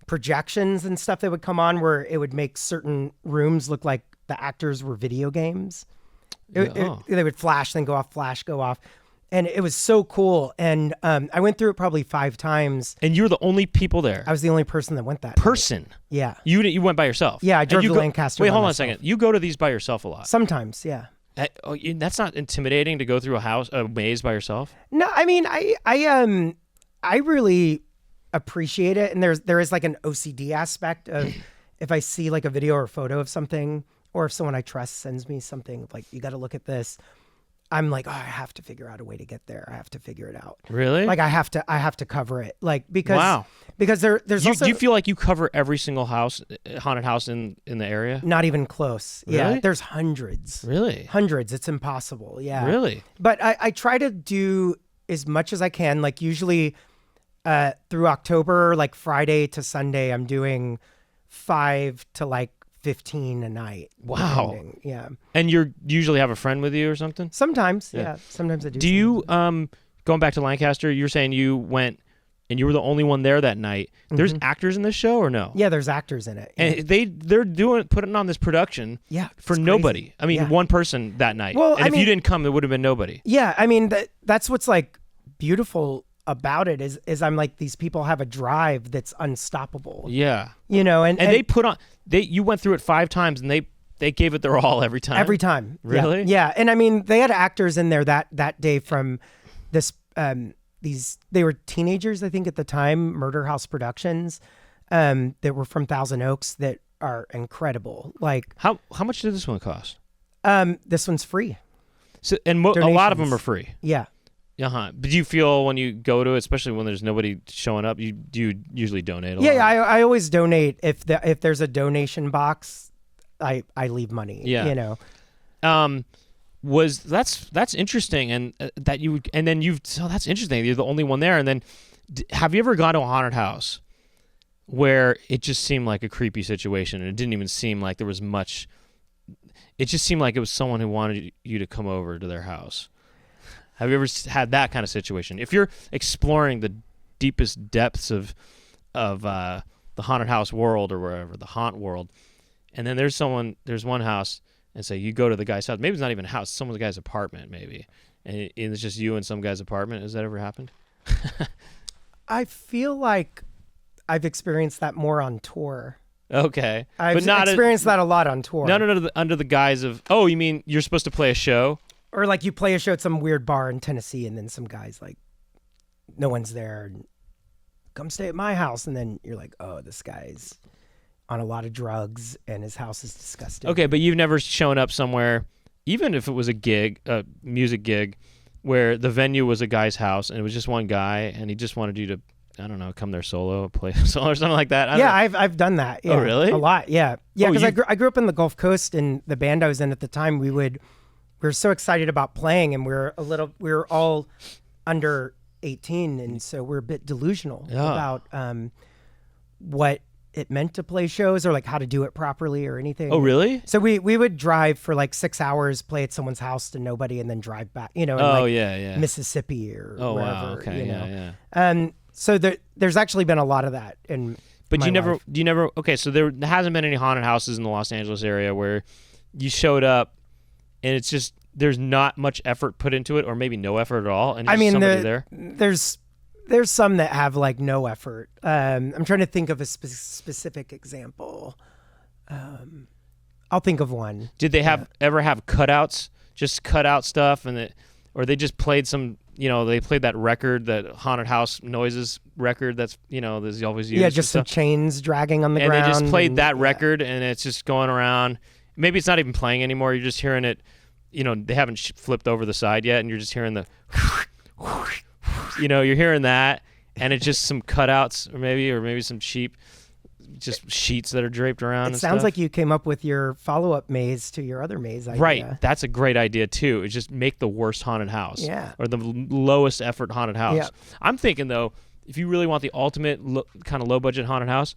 projections and stuff that would come on where it would make certain rooms look like the actors were video games. They would flash, then go off, flash, go off. And it was so cool. And I went through it probably 5 times.
And you were the only people there?
I was the only person that went that
night.
Yeah.
You went by yourself?
Yeah, I drove to Lancaster.
Wait, hold on a second. You go to these by yourself a lot?
Sometimes, yeah.
That's not intimidating to go through a maze by yourself?
No, I mean, I really appreciate it. And there is like an OCD aspect of if I see like a video or a photo of something, or if someone I trust sends me something like, you got to look at this, I'm like, I have to figure out a way to get there. I have to figure it out.
Really?
Like I have to cover it. Like because there's also.
Do you feel like you cover every single haunted house in the area?
Not even close.
Really?
Yeah, there's hundreds.
Really?
Hundreds. It's impossible. Yeah.
Really?
But I try to do as much as I can. Like usually, through October, like Friday to Sunday, I'm doing 5 to like 15 a night.
Wow.
Depending. Yeah.
And you usually have a friend with you or something?
Sometimes, yeah. Sometimes I do.
Do you, going back to Lancaster, you're saying you went and you were the only one there that night. There's actors in this show or no?
Yeah, there's actors in it. Yeah.
And they're putting on this production for nobody. I mean, one person that night. Well, and if you didn't come, it would have been nobody.
Yeah, I mean, that's what's like beautiful about it is I'm like, these people have a drive that's unstoppable.
Yeah.
And
they put on, you went through it 5 times and they gave it their all every time.
Every time.
Really?
Yeah. And I mean, they had actors in there that day from this, they were teenagers, I think at the time, Murder House Productions, that were from Thousand Oaks that are incredible. Like
how much did this one cost?
This one's free.
So, and a lot of them are free.
Yeah.
Uh-huh. But do you feel when you go to it, especially when there's nobody showing up, you usually donate a lot?
Yeah, I always donate. If there's a donation box, I leave money.
Yeah. That's interesting, and that's interesting. You're the only one there, and then have you ever gone to a haunted house where it just seemed like a creepy situation, and it didn't even seem like there was much? It just seemed like it was someone who wanted you to come over to their house. Have you ever had that kind of situation? If you're exploring the deepest depths of the haunted house world or wherever, the haunt world, and then there's one house, and say you go to the guy's house. Maybe it's not even a house, some guy's apartment maybe, and it's just you and some guy's apartment. Has that ever happened?
I feel like I've experienced that more on tour.
Okay.
I've experienced that a lot on tour.
No, under the guise of, oh, you mean you're supposed to play a show?
Or like you play a show at some weird bar in Tennessee, and then some guy's like, no one's there, and come stay at my house. And then you're like, oh, this guy's on a lot of drugs, and his house is disgusting. Okay,
but you've never shown up somewhere, even if it was a music gig, where the venue was a guy's house, and it was just one guy, and he just wanted you to, I don't know, come there solo, play a solo or something like that?
I've done that. Yeah.
Oh, really?
A lot, yeah. Yeah, because I grew up in the Gulf Coast, and the band I was in at the time, we were so excited about playing, and we were all under 18, and so we're a bit delusional about what it meant to play shows or like how to do it properly or anything.
Oh, really?
So we would drive for like 6 hours, play at someone's house to nobody, and then drive back, in Mississippi or wherever.
Wow. Okay. Yeah.
So there's actually been a lot of that in
But
my life.
Okay, so there hasn't been any haunted houses in the Los Angeles area where you showed up and it's just there's not much effort put into it, or maybe no effort at all, and somebody there.
There's some that have like no effort. I'm trying to think of a specific example. I'll think of one.
Did they ever have cutouts? Just cut out stuff, or they just played some they played that record, that haunted house noises record that's, there's always used.
Yeah, just some chains dragging on the ground.
And they just played that record, and it's just going around. Maybe it's not even playing anymore. You're just hearing it. They haven't flipped over the side yet, and you're just hearing the, you're hearing that, and it's just some cutouts, or maybe some sheep. Just sheets that are draped around.
It sounds like you came up with your follow-up maze to your other maze idea.
Right. That's a great idea, too. It's just make the worst haunted house.
Yeah.
Or the lowest effort haunted house.
Yeah.
I'm thinking, though, if you really want the ultimate kind of low-budget haunted house,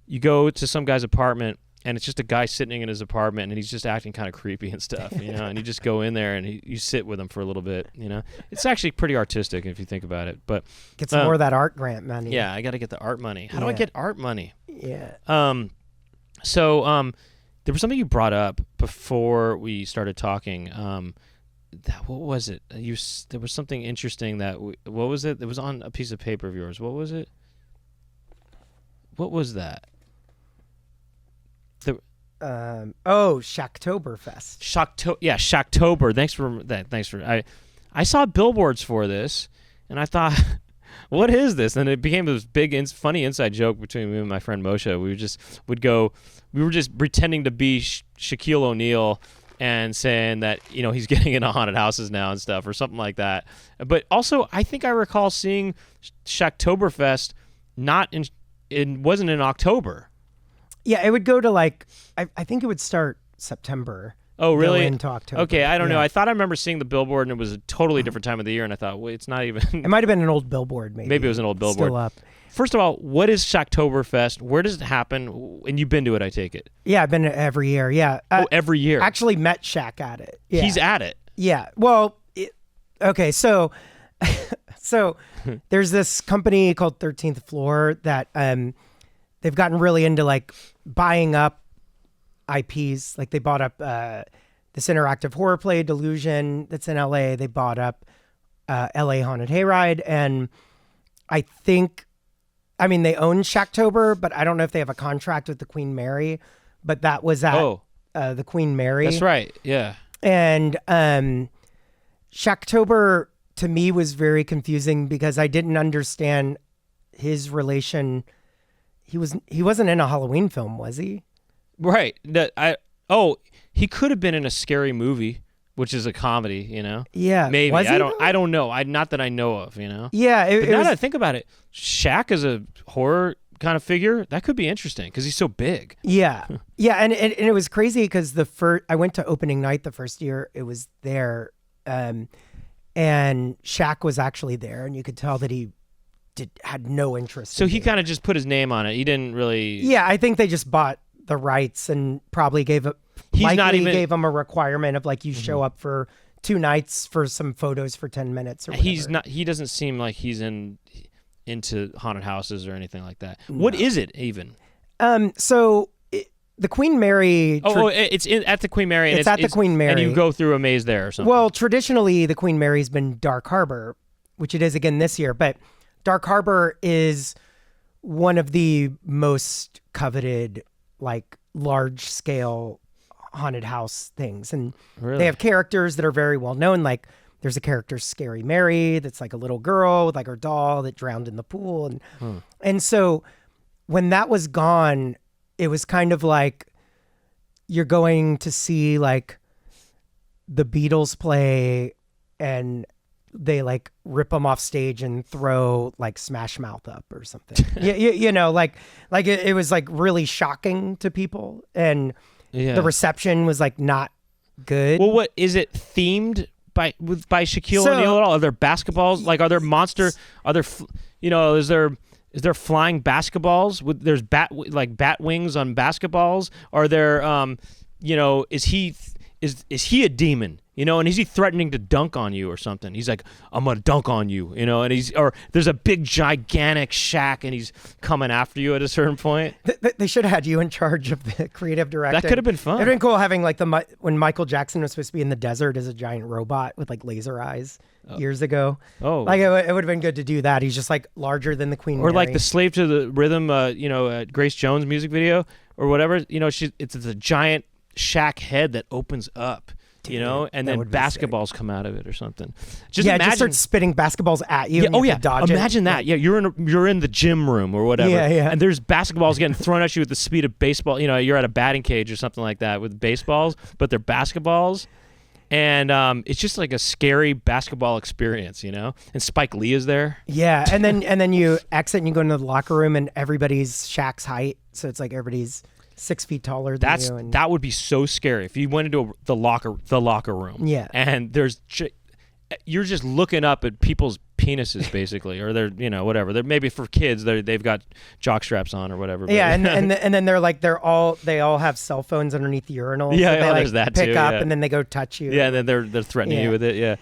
you go to some guy's apartment, and it's just a guy sitting in his apartment, and he's just acting kind of creepy and stuff, and you just go in there, and you sit with him for a little bit, It's actually pretty artistic if you think about it. But
get some more of that art grant money.
Yeah, I got to get the art money. How do I get art money?
Yeah.
So there was something you brought up before we started talking. What was it? There was something interesting what was it? It was on a piece of paper of yours. What was it? What was that?
Shaqtoberfest.
Shaqtober. Thanks for that. I saw billboards for this, and I thought, what is this? And it became this big, funny inside joke between me and my friend Moshe. We were just pretending to be Shaquille O'Neal and saying that, he's getting into haunted houses now and stuff or something like that. But also, I think I recall seeing Shaqtoberfest it wasn't in October.
Yeah, it would go to I think it would start September.
Oh, really?
Go into October.
Okay, I don't know. I thought I remember seeing the billboard, and it was a totally different time of the year, and I thought, well, it's not even...
It might have been an old billboard, maybe.
Maybe it was an old billboard.
Still up.
First of all, what is Shaqtoberfest? Where does it happen? And you've been to it, I take it.
Yeah, I've been every year, yeah.
Every year?
Actually met Shaq at it. Yeah.
He's at it?
Yeah. Well, okay, so there's this company called 13th Floor that they've gotten really into buying up IPs. They bought up this interactive horror play, Delusion, that's in LA. They bought up LA Haunted Hayride, and I think, they own Shaqtober, but I don't know if they have a contract with the Queen Mary, but that was at the Queen Mary.
That's right, yeah.
And Shaqtober, to me, was very confusing because I didn't understand his relation. He wasn't in a Halloween film, was he?
Right. He could have been in a scary movie, which is a comedy,
Yeah.
Maybe.
Was he,
I don't know. Not that I know of,
Yeah.
But now that I think about it, Shaq as a horror kind of figure, that could be interesting because he's so big.
Yeah. Yeah. And it was crazy because I went to opening night the first year it was there. And Shaq was actually there, and you could tell that he had no interest.
So he kind of just put his name on it. He didn't really.
Yeah, I think they just bought the rights and probably gave him a requirement of you show up for 2 nights for some photos for 10 minutes or whatever.
He doesn't seem like he's into haunted houses or anything like that. No. What is it even?
The Queen Mary.
It's at the Queen Mary.
It's at the Queen Mary,
and you go through a maze there or something.
Well, traditionally the Queen Mary's been Dark Harbor, which it is again this year, but Dark Harbor is one of the most coveted, large scale haunted house things. And They have characters that are very well known. There's a character, Scary Mary, that's a little girl with her doll that drowned in the pool. And so when that was gone, it was kind of you're going to see the Beatles play and they rip them off stage and throw Smash Mouth up or something. It was really shocking to people, and the reception was like good.
Well, what is it themed by Shaquille O'Neal at all? Are there basketballs? Like, are there monster? Are there, is there flying basketballs? There's bat wings on basketballs? Are there, is he a demon? And is he threatening to dunk on you or something? He's like, I'm gonna dunk on you, or there's a big gigantic Shaq and he's coming after you at a certain point.
They should have had you in charge of the creative directing.
That could have been fun.
It'd been cool having when Michael Jackson was supposed to be in the desert as a giant robot with laser eyes years ago. Oh, it would have been good to do that. He's just larger than the Queen
Or
Mary.
the Slave to the Rhythm, Grace Jones music video or whatever. It's a giant Shaq head that opens up. you know, and then basketballs come out of it or something. Just
yeah,
imagine,
just start spitting basketballs at you.
Yeah,
and you have to dodge
imagine
it.
that. Yeah, you're in the gym room or whatever.
Yeah.
And there's basketballs getting thrown at you with the speed of baseball. You know, you're at a batting cage or something like that with baseballs, but they're basketballs. And it's just like a scary basketball experience, you know. And Spike Lee is there.
Yeah, and then you exit and you go into the locker room and everybody's Shaq's height, so it's like everybody's 6 feet taller than you. And
that would be so scary if you went into the locker room.
Yeah,
and you're just looking up at people's penises basically, or they're, you know, whatever. They're maybe for kids. They've got jock straps on or whatever. But
yeah, and then they're like they all have cell phones underneath the urinal.
Yeah,
so they
there's that
pick
too.
up
Yeah.
and then they go touch you.
Yeah, and then they're threatening you with it. Yeah.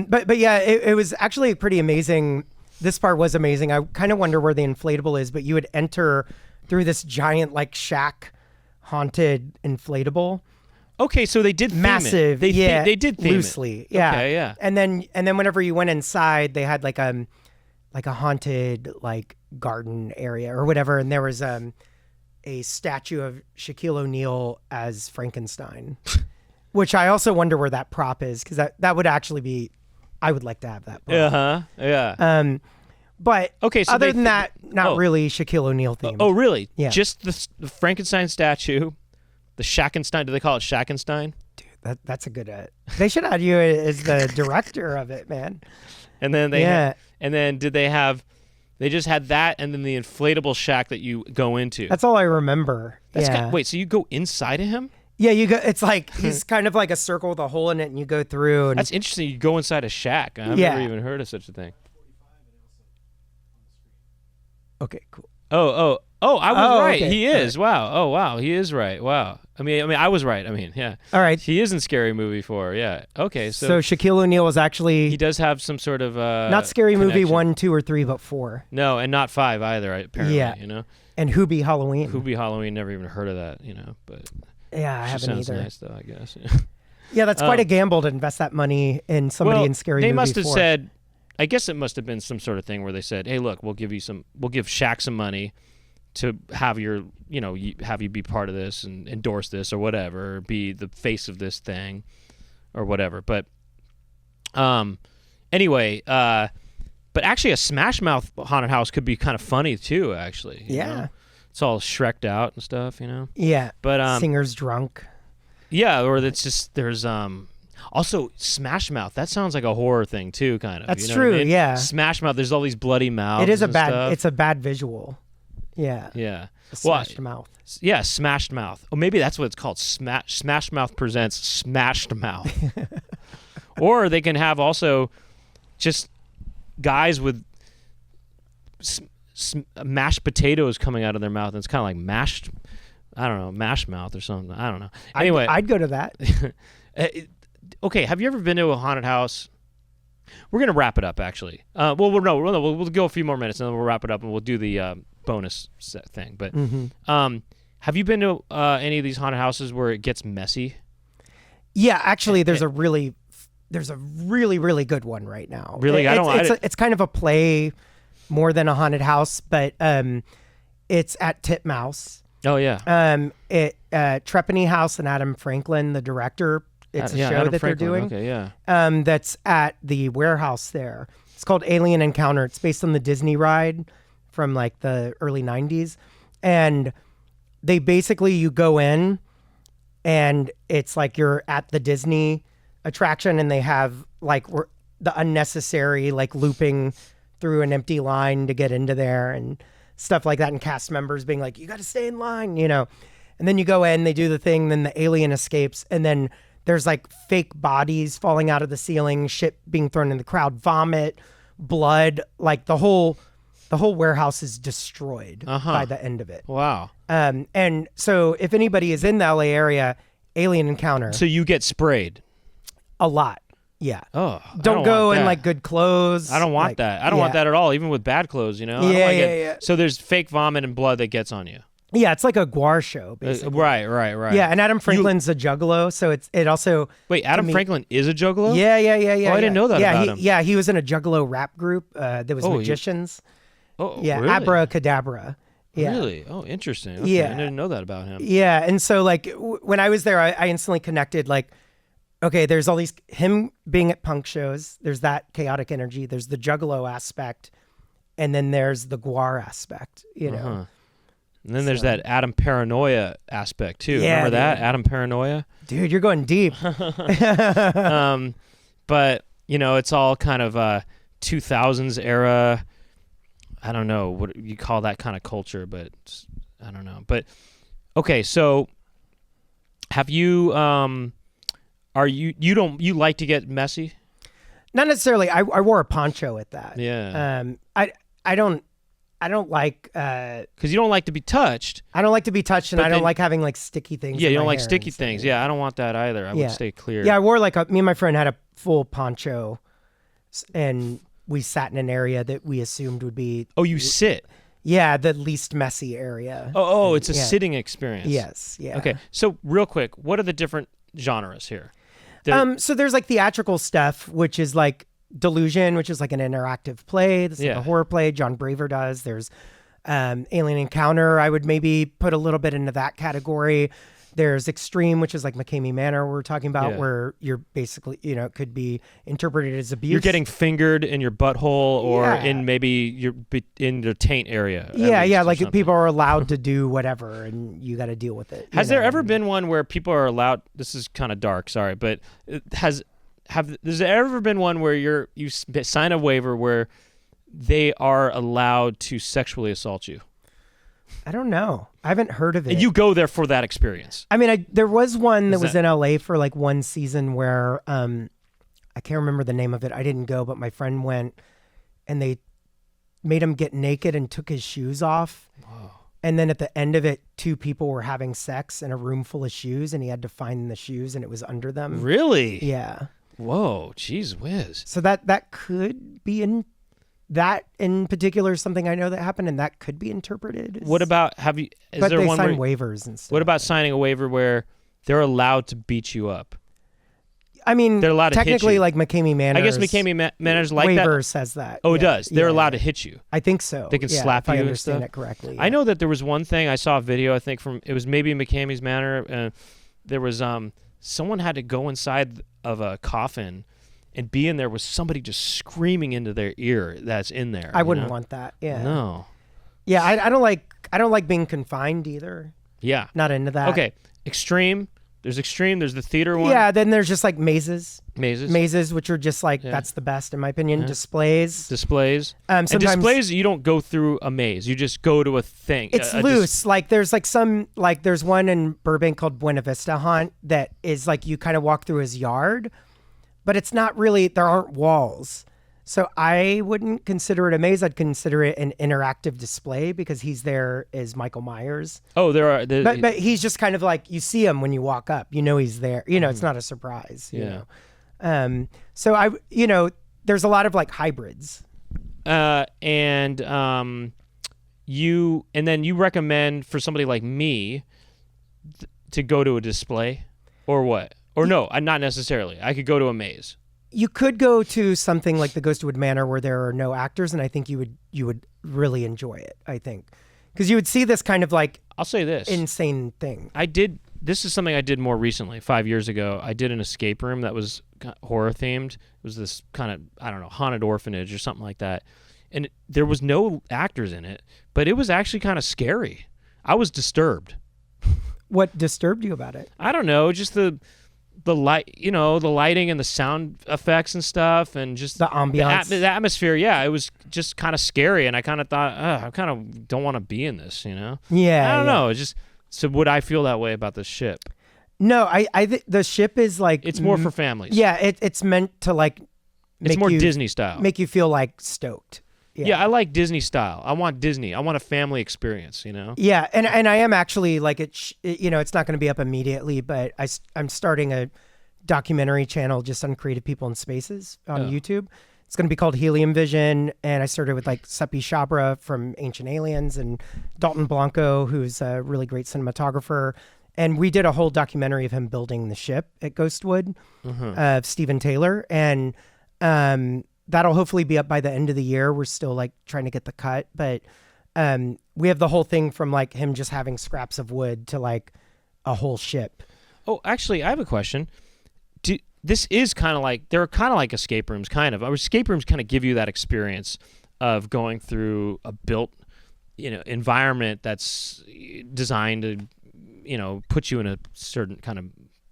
But yeah, it was actually pretty amazing. This part was amazing. I kind of wonder where the inflatable is, but you would enter through this giant like Shaq haunted inflatable.
Okay, so they did theme
massive.
It.
They
did theme
loosely.
it.
Yeah.
Okay, yeah.
And then whenever you went inside, they had like a haunted like garden area or whatever, and there was a statue of Shaquille O'Neal as Frankenstein, which I also wonder where that prop is, because that would actually be. I would like to have that prop.
Yeah.
But
okay, so
other than that, not really Shaquille O'Neal themed.
Oh, really?
Yeah.
Just the Frankenstein statue, the Shaqenstein. Do they call it Shaqenstein?
Dude, that's a good. They should add you as the director of it, man.
And then did they have? They just had that, and then the inflatable Shaq that you go into.
That's all I remember.
Wait, so you go inside of him?
Yeah, you go. It's like he's kind of like a circle with a hole in it, and you go through. And
that's interesting. You go inside a shack. I've never even heard of such a thing.
Okay, cool.
Oh! I was right.
Okay.
He is. Right. Wow. Oh, wow. He is right. Wow. I mean, I was right. I mean, yeah.
All right.
He is in Scary Movie 4. Yeah. Okay.
So Shaquille O'Neal was actually.
He does have some sort of
not Scary
connection.
Movie 1, 2, or 3, but 4.
No, and not 5 either. Apparently.
Yeah.
You know.
And Hoobie Halloween.
Hoobie Halloween. Never even heard of that. You know, but.
Yeah, I haven't
sounds
either.
Nice though, I guess.
Yeah, that's quite a gamble to invest that money in somebody in Scary Movie 4.
They must have said. I guess it must have been some sort of thing where they said, "Hey, look, we'll give Shaq some money to have have you be part of this and endorse this or whatever, or be the face of this thing or whatever." But anyway, but actually a Smash Mouth haunted house could be kind of funny too, actually. You know? It's all Shrek'd out and stuff, you know.
Yeah.
But
singer's drunk.
Yeah, or it's just there's also Smash Mouth. That sounds like a horror thing too, kind of.
That's
you know
true.
What I mean?
Yeah.
Smash Mouth. There's all these bloody mouths.
It is
stuff.
It's a bad visual. Yeah.
Yeah.
Smashed mouth.
Yeah, Smashed Mouth. Oh, maybe that's what it's called. Smash Mouth presents Smashed Mouth. Or they can have also just guys with mashed potatoes coming out of their mouth, and it's kind of like mashed. I don't know, mashed mouth or something. I don't know. Anyway,
I'd go to that.
Okay, have you ever been to a haunted house? We're gonna wrap it up, actually. We'll go a few more minutes, and then we'll wrap it up, and we'll do the bonus thing. But have you been to any of these haunted houses where it gets messy?
Yeah, actually, there's a really really good one right now.
Really,
it's kind of a play more than a haunted house, but it's at Titmouse.
Oh yeah.
Trepany House and Adam Franklin, the director. It's a show
Adam
that
Franklin.
they're doing.
Okay, yeah.
That's at the warehouse there. It's called Alien Encounter. It's based on the Disney ride from like the early 90s. And they basically, you go in and it's like you're at the Disney attraction, and they have like the unnecessary like looping through an empty line to get into there and stuff like that, and cast members being like, you got to stay in line, you know. And then you go in, they do the thing, then the alien escapes, and then there's like fake bodies falling out of the ceiling, shit being thrown in the crowd, vomit, blood, like the whole warehouse is destroyed by the end of it.
Wow.
And so if anybody is in the LA area, Alien Encounter.
So you get sprayed
a lot. Yeah.
Oh,
don't go in like good clothes.
I don't want that. I don't want that at all, even with bad clothes, you know?
Yeah.
So there's fake vomit and blood that gets on you.
Yeah, it's like a Gwar show, basically.
Right.
Yeah, and Adam Franklin's a juggalo, so it also...
Wait, Adam Franklin is a juggalo?
Yeah.
Oh, I didn't know that about him.
Yeah, he was in a juggalo rap group. There was magicians.
Yeah,
really? Abracadabra. Yeah.
Really? Oh, interesting. Okay,
yeah.
I didn't know that about him.
Yeah, and so like when I was there, I instantly connected like okay, there's all these, him being at punk shows, there's that chaotic energy, there's the juggalo aspect, and then there's the guar aspect, you know.
Uh-huh. And then there's that Adam Paranoia aspect too.
Yeah,
Remember that?
dude.
Adam Paranoia?
Dude, you're going deep.
But, you know, it's all kind of 2000s era. I don't know what you call that kind of culture, but I don't know. But, okay, so have you, you like to get messy?
Not necessarily. I wore a poncho at that.
Yeah.
I don't like
because you don't like to be touched.
I don't like to be touched, and
But
I don't
then-
like having like sticky things.
Yeah,
in
you
my
don't like
hair
sticky
and stuff.
things. Yeah, I don't want that either. I
Yeah.
would stay clear.
Yeah, I wore like me and my friend had a full poncho, and we sat in an area that we assumed would be
Oh, you sit.
the least messy area.
Oh, it's a
Yeah.
sitting experience.
Yes, yeah.
Okay, so real quick, what are the different genres here?
So there's like theatrical stuff, which is like Delusion, which is like an interactive play. This is like
Yeah.
a horror play John Braver does. There's Alien Encounter. I would maybe put a little bit into that category. There's Extreme, which is like McCamey Manor we're talking about,
Yeah.
where you're basically, you know, it could be interpreted as abuse.
You're getting fingered in your butthole or
Yeah.
in maybe in the taint area. at
yeah,
least, or
like
something.
people are allowed to do whatever, and you got to deal with it.
Has there ever been one where people are allowed? This is kind of dark, sorry, but there's there ever been one where you sign a waiver where they are allowed to sexually assault you?
I don't know. I haven't heard of it.
And you go there for that experience.
I mean, there was one that
Is
was
that-
in LA for like one season where I can't remember the name of it. I didn't go, but my friend went, and they made him get naked and took his shoes off.
Whoa.
And then at the end of it, two people were having sex in a room full of shoes, and he had to find the shoes, and it was under them.
Really?
Yeah.
Whoa, jeez whiz.
So that could be in particular is something I know that happened, and that could be interpreted.
What about is
But
there
they
one
sign
where,
waivers and stuff.
what about signing a waiver where they're allowed to beat you up?
I mean,
they're allowed to hit
technically,
you?
like McCamey Manor.
I guess McCamey Manor's like
waiver
that.
says that.
Oh, it
Yeah.
does. They're
Yeah.
allowed to hit you.
I think so.
They can
Yeah,
slap
if I
you and
understand
stuff.
it correctly.
I know that there was one thing I saw a video. I think it was maybe McCamey's Manor. There was someone had to go inside of a coffin and be in there with somebody just screaming into their ear that's in there.
I
you
wouldn't
know?
want that. Yeah.
No.
Yeah, I don't like being confined either.
Yeah.
Not into that.
Okay. Extreme. There's Extreme. There's the theater one.
Yeah, then there's just like mazes.
Mazes.
Which are just like,
Yeah.
that's the best in my opinion.
Yeah.
Displays.
Displays.
Sometimes
And displays, you don't go through a maze. You just go to a thing.
it's loose. Like there's like there's one in Burbank called Buena Vista Haunt that is like you kind of walk through his yard, but it's not really, there aren't walls. So I wouldn't consider it a maze. I'd consider it an interactive display because he's there as Michael Myers.
Oh, there are.
But he's just kind of like, you see him when you walk up, you know he's there. You know, it's not a surprise. You
Yeah.
know? So there's a lot of like hybrids.
And then you recommend for somebody like me to go to a display or what? Or no, not necessarily. I could go to a maze.
You could go to something like the Ghostwood Manor where there are no actors, and I think you would really enjoy it. I think because you would see this kind of like
I'll say this.
insane thing.
This is something I did more recently, 5 years ago. I did an escape room that was horror themed. It was this kind of, I don't know, haunted orphanage or something like that. And there was no actors in it, but it was actually kind of scary. I was disturbed.
What disturbed you about it?
I don't know, just the light, the lighting and the sound effects and stuff, and just
The ambiance.
the atmosphere. Yeah, it was just kind of scary, and I kind of thought, I kind of don't want to be in this.
Yeah.
I don't know. It's just, so would I feel that way about this ship?
No, I think the ship is like
It's more for families.
Yeah, it's meant to like
it's
make
more
you,
Disney style.
make you feel like stoked.
Yeah, I like Disney style. I want Disney. I want a family experience.
Yeah, and I am actually like it's not going to be up immediately, but I'm starting a documentary channel just on creative people in spaces on YouTube. It's going to be called Helium Vision, and I started with like Seppi Shabra from Ancient Aliens and Dalton Blanco, who's a really great cinematographer. And we did a whole documentary of him building the ship at Ghostwood, of Stephen Taylor. And that'll hopefully be up by the end of the year. We're still like trying to get the cut, but we have the whole thing from like him just having scraps of wood to like a whole ship.
Oh, actually, I have a question. this is kind of like, they're kind of like escape rooms, kind of. Escape rooms kind of give you that experience of going through a built, environment that's designed to, put you in a certain kind of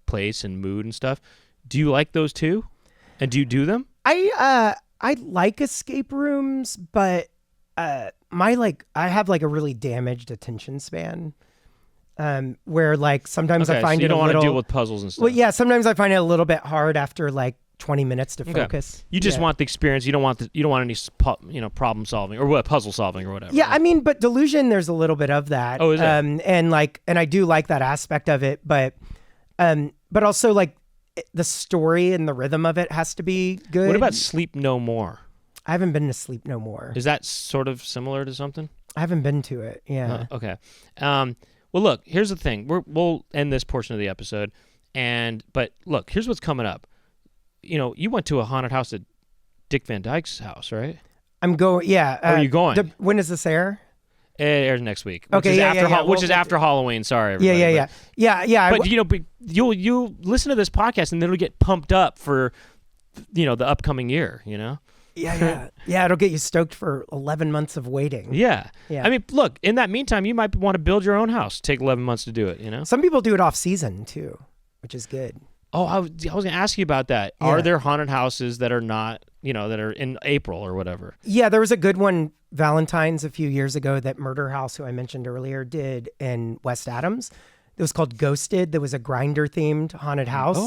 place and mood and stuff. Do you like those too? And do you do them?
I like escape rooms, but I have like a really damaged attention span. Where like sometimes I find
so you
it
don't
a
want
little,
to deal with puzzles and stuff.
Well, yeah, sometimes I find it a little bit hard after like 20 minutes to focus.
You just want the experience. You don't want any problem solving or puzzle solving or whatever.
Yeah, I mean, but Delusion, there's a little bit of that.
Oh, is it?
And I do like that aspect of it, but also like the story and the rhythm of it has to be good.
What about Sleep No More?
I haven't been to Sleep No More.
Is that sort of similar to something?
I haven't been to it. Yeah.
Okay. Well, look, here's the thing. We'll end this portion of the episode, but look, here's what's coming up. You went to a haunted house at Dick Van Dyke's house, right?
I'm going. Yeah.
Are you going?
When does this air?
It airs next week.
Which is
after Halloween. Sorry, everybody.
Yeah.
But you'll listen to this podcast and it'll get pumped up for the upcoming year.
Yeah. It'll get you stoked for 11 months of waiting.
Yeah. I mean, look. In that meantime, you might want to build your own house. Take 11 months to do it.
Some people do it off season too, which is good.
Oh, I was going to ask you about that. Yeah. Are there haunted houses that are not, that are in April or whatever? Yeah,
there was a good one, Valentine's, a few years ago that Murder House, who I mentioned earlier, did in West Adams. It was called Ghosted. There was a Grindr-themed haunted house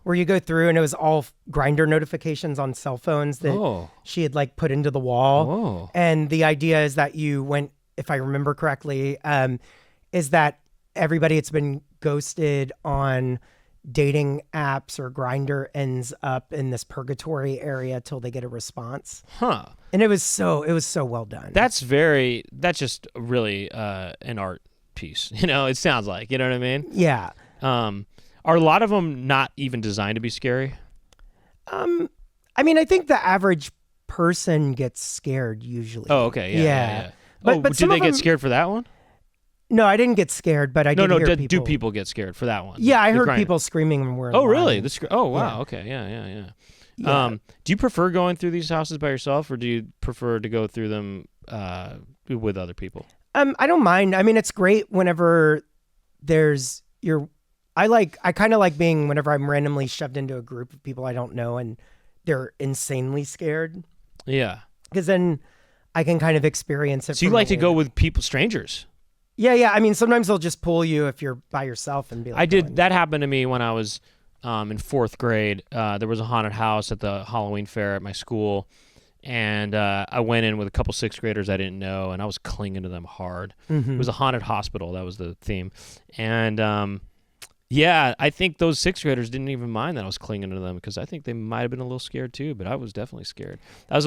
where you go through and it was all Grindr notifications on cell phones that she had like put into the wall.
Oh.
And the idea is that you went, if I remember correctly, is that everybody that's been ghosted on dating apps or Grindr ends up in this purgatory area till they get a response.
Huh.
And it was so well done.
That's just really an art piece. It sounds like, you know what I mean?
Yeah.
Are a lot of them not even designed to be scary?
I mean, I think the average person gets scared usually.
Oh, okay. Yeah.
But
did they get scared for that one?
No, I didn't get scared, but I did hear people.
Do people get scared for that one?
Yeah, I heard people screaming when we're in line.
Really? Oh, wow. Yeah. Okay. Yeah. Do you prefer going through these houses by yourself, or do you prefer to go through them with other people?
I don't mind. I mean, it's great whenever I kind of like being whenever I'm randomly shoved into a group of people I don't know and they're insanely scared.
Yeah.
Because then I can kind of experience it.
So you like to go with strangers?
Yeah. I mean, sometimes they'll just pull you if you're by yourself and be like,
that happened to me when I was in fourth grade. There was a haunted house at the Halloween fair at my school. And I went in with a couple sixth graders I didn't know, and I was clinging to them hard. Mm-hmm. It was a haunted hospital. That was the theme. And I think those sixth graders didn't even mind that I was clinging to them because I think they might have been a little scared too, but I was definitely scared. That was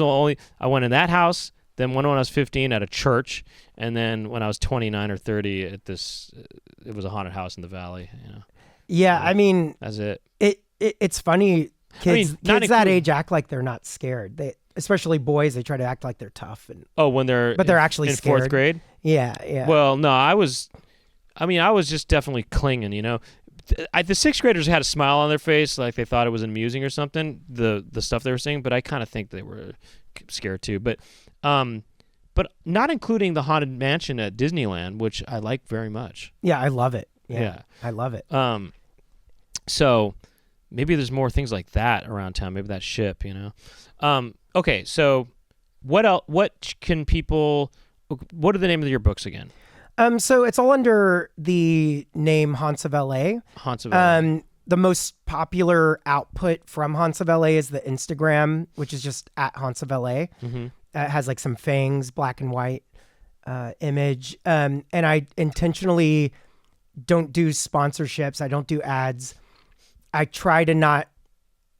I went in that house, then one when I was 15 at a church, and then when I was 29 or 30 at this, it was a haunted house in the valley.
Yeah, I mean,
that's it.
It's funny. Kids that age act like they're not scared. Especially boys, they try to act like they're tough. But they're actually
in
scared.
Fourth grade?
Yeah.
Well, no, I was just definitely clinging, The sixth graders had a smile on their face, like they thought it was amusing or something, the stuff they were saying, but I kind of think they were scared too. But not including the Haunted Mansion at Disneyland, which I like very much.
Yeah, I love it. Yeah. I love it.
So maybe there's more things like that around town. Maybe that ship, Okay, so what else? What are the name of your books again?
So it's all under the name Haunts of LA.
Haunts of LA.
The most popular output from Haunts of LA is the Instagram, which is just at Haunts of LA. Mm-hmm. It has like some fangs, black and white image. And I intentionally don't do sponsorships. I don't do ads. I try to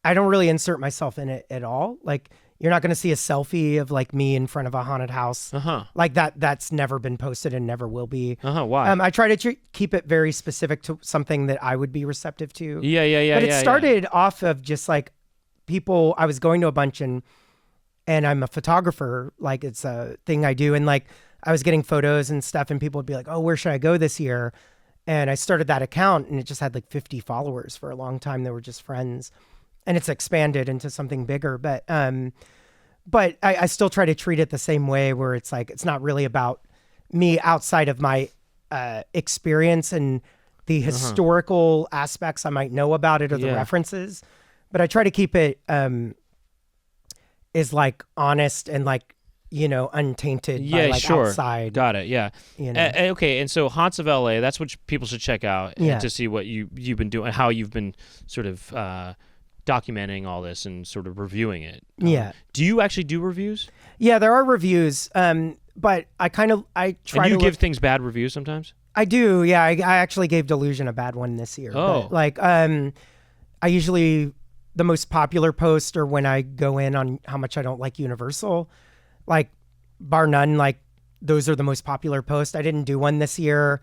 I don't really insert myself in it at all. Like, you're not going to see a selfie of like me in front of a haunted house. Like that's never been posted and never will be.
Why?
I try to keep it very specific to something that I would be receptive to.
Yeah.
But it started off of just like people, I was going to a bunch and I'm a photographer. Like, it's a thing I do. And like, I was getting photos and stuff and people would be like, oh, where should I go this year? And I started that account and it just had like 50 followers for a long time. They were just friends, and it's expanded into something bigger. But I still try to treat it the same way, where it's like, it's not really about me outside of my experience and the historical aspects I might know about it or the references. But I try to keep it is like honest and like, untainted by like outside.
Got it. Yeah. Okay. And so Haunts of LA, that's what people should check out to see what you've been doing, how you've been sort of documenting all this and sort of reviewing it. Do you actually do reviews? Yeah, there are reviews.
But I try
and you give things bad reviews sometimes?
I do. Yeah. I actually gave Delusion a bad one this year.
Oh.
But I usually, the most popular post or when I go in on how much I don't like Universal, like bar none, like those are the most popular posts. I didn't do one this year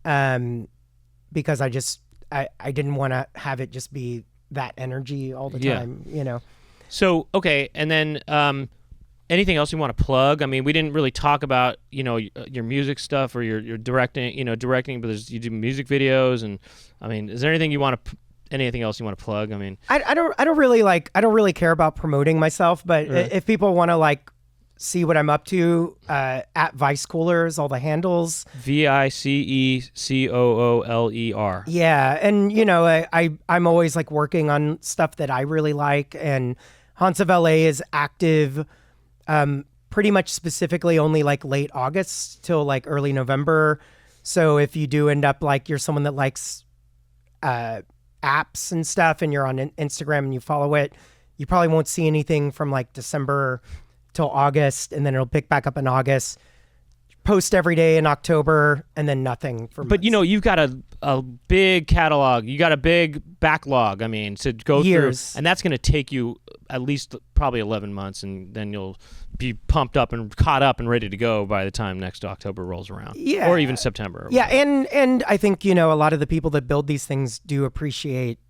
because I didn't want to have it just be that energy all the time,
So, okay. And then anything else you want to plug? I mean, we didn't really talk about, your music stuff or your directing, but you do music videos. And I mean, is there anything anything else you want to plug? I mean,
I don't really care about promoting myself, but if people want to like see what I'm up to, at Vice Coolers, all the handles.
VICECOOLER.
Yeah. And, I'm always like working on stuff that I really like. And Haunts of LA is active pretty much specifically only like late August till like early November. So if you do end up like you're someone that likes apps and stuff and you're on Instagram and you follow it, you probably won't see anything from like December till August, and then it'll pick back up in August. Post every day in October, and then nothing for months.
But you've got a big catalog. You got a big backlog. I mean, to go
years.
Through, and that's going to take you at least probably 11 months, and then you'll be pumped up and caught up and ready to go by the time next October rolls around.
Yeah,
or even September.
Yeah, and I think a lot of the people that build these things do appreciate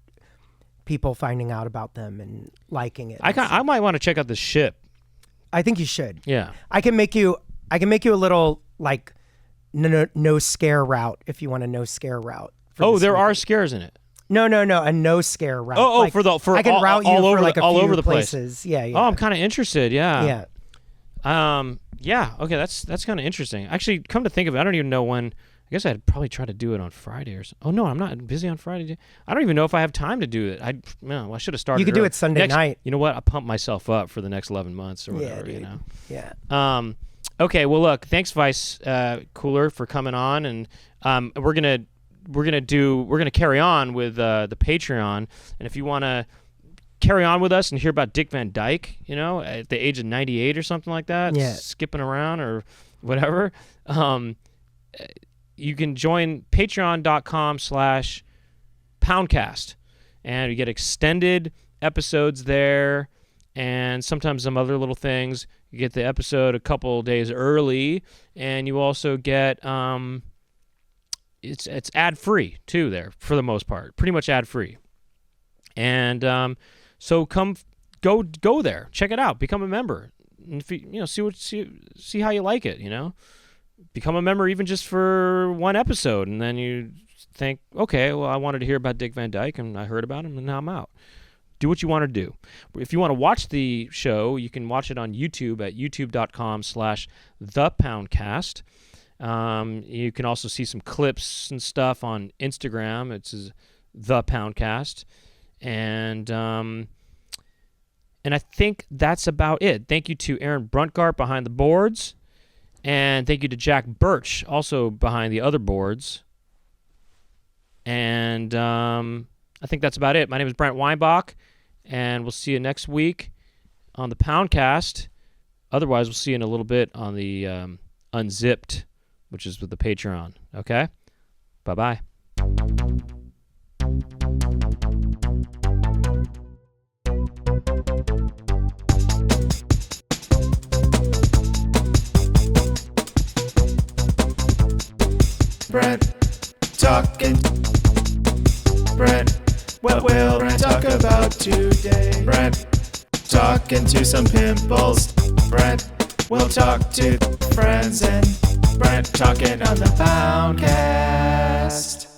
people finding out about them and liking it.
I might want to check out the ship.
I think you should.
Yeah.
I can make you a little like no scare route if you want a no scare route.
There are scares in it.
No, a no scare route.
Oh,
like,
for
I can route you
all
for
over
like a
all
few
over the
places.
place.
Yeah.
Oh, I'm kind of interested. Yeah.
Yeah.
Yeah. Okay, that's kind of interesting. Actually, come to think of it, I don't even know when. I guess I'd probably try to do it on Friday or something. Oh no, I'm not busy on Friday. I don't even know if I have time to do it. I should have started.
You could do it Sunday night.
You know what? I pump myself up for the next 11 months or whatever.
Yeah, dude. Yeah.
Okay. Well, look. Thanks, Vice Cooler, for coming on, and we're gonna carry on with the Patreon, and if you want to carry on with us and hear about Dick Van Dyke, at the age of 98 or something like that, skipping around or whatever. You can join patreon.com/Poundcast, and you get extended episodes there and sometimes some other little things. You get the episode a couple days early, and you also get it's ad-free too there for the most part, pretty much ad-free. And so go there, check it out, become a member, and if you see how you like it, Become a member even just for one episode, and then you think, okay, well, I wanted to hear about Dick Van Dyke, and I heard about him, and now I'm out. Do what you want to do. If you want to watch the show, you can watch it on YouTube at youtube.com/thepoundcast. You can also see some clips and stuff on Instagram. It's The Poundcast. And I think that's about it. Thank you to Aaron Bruntgart behind the boards. And thank you to Jack Birch, also behind the other boards. And I think that's about it. My name is Brent Weinbach, and we'll see you next week on the Poundcast. Otherwise, we'll see you in a little bit on the Unzipped, which is with the Patreon. Okay? Bye-bye.
Brent talking. Brent, what will Brent talk about today? Brent talking to some pimples. Brent will talk to friends and Brent talking on the Poundcast.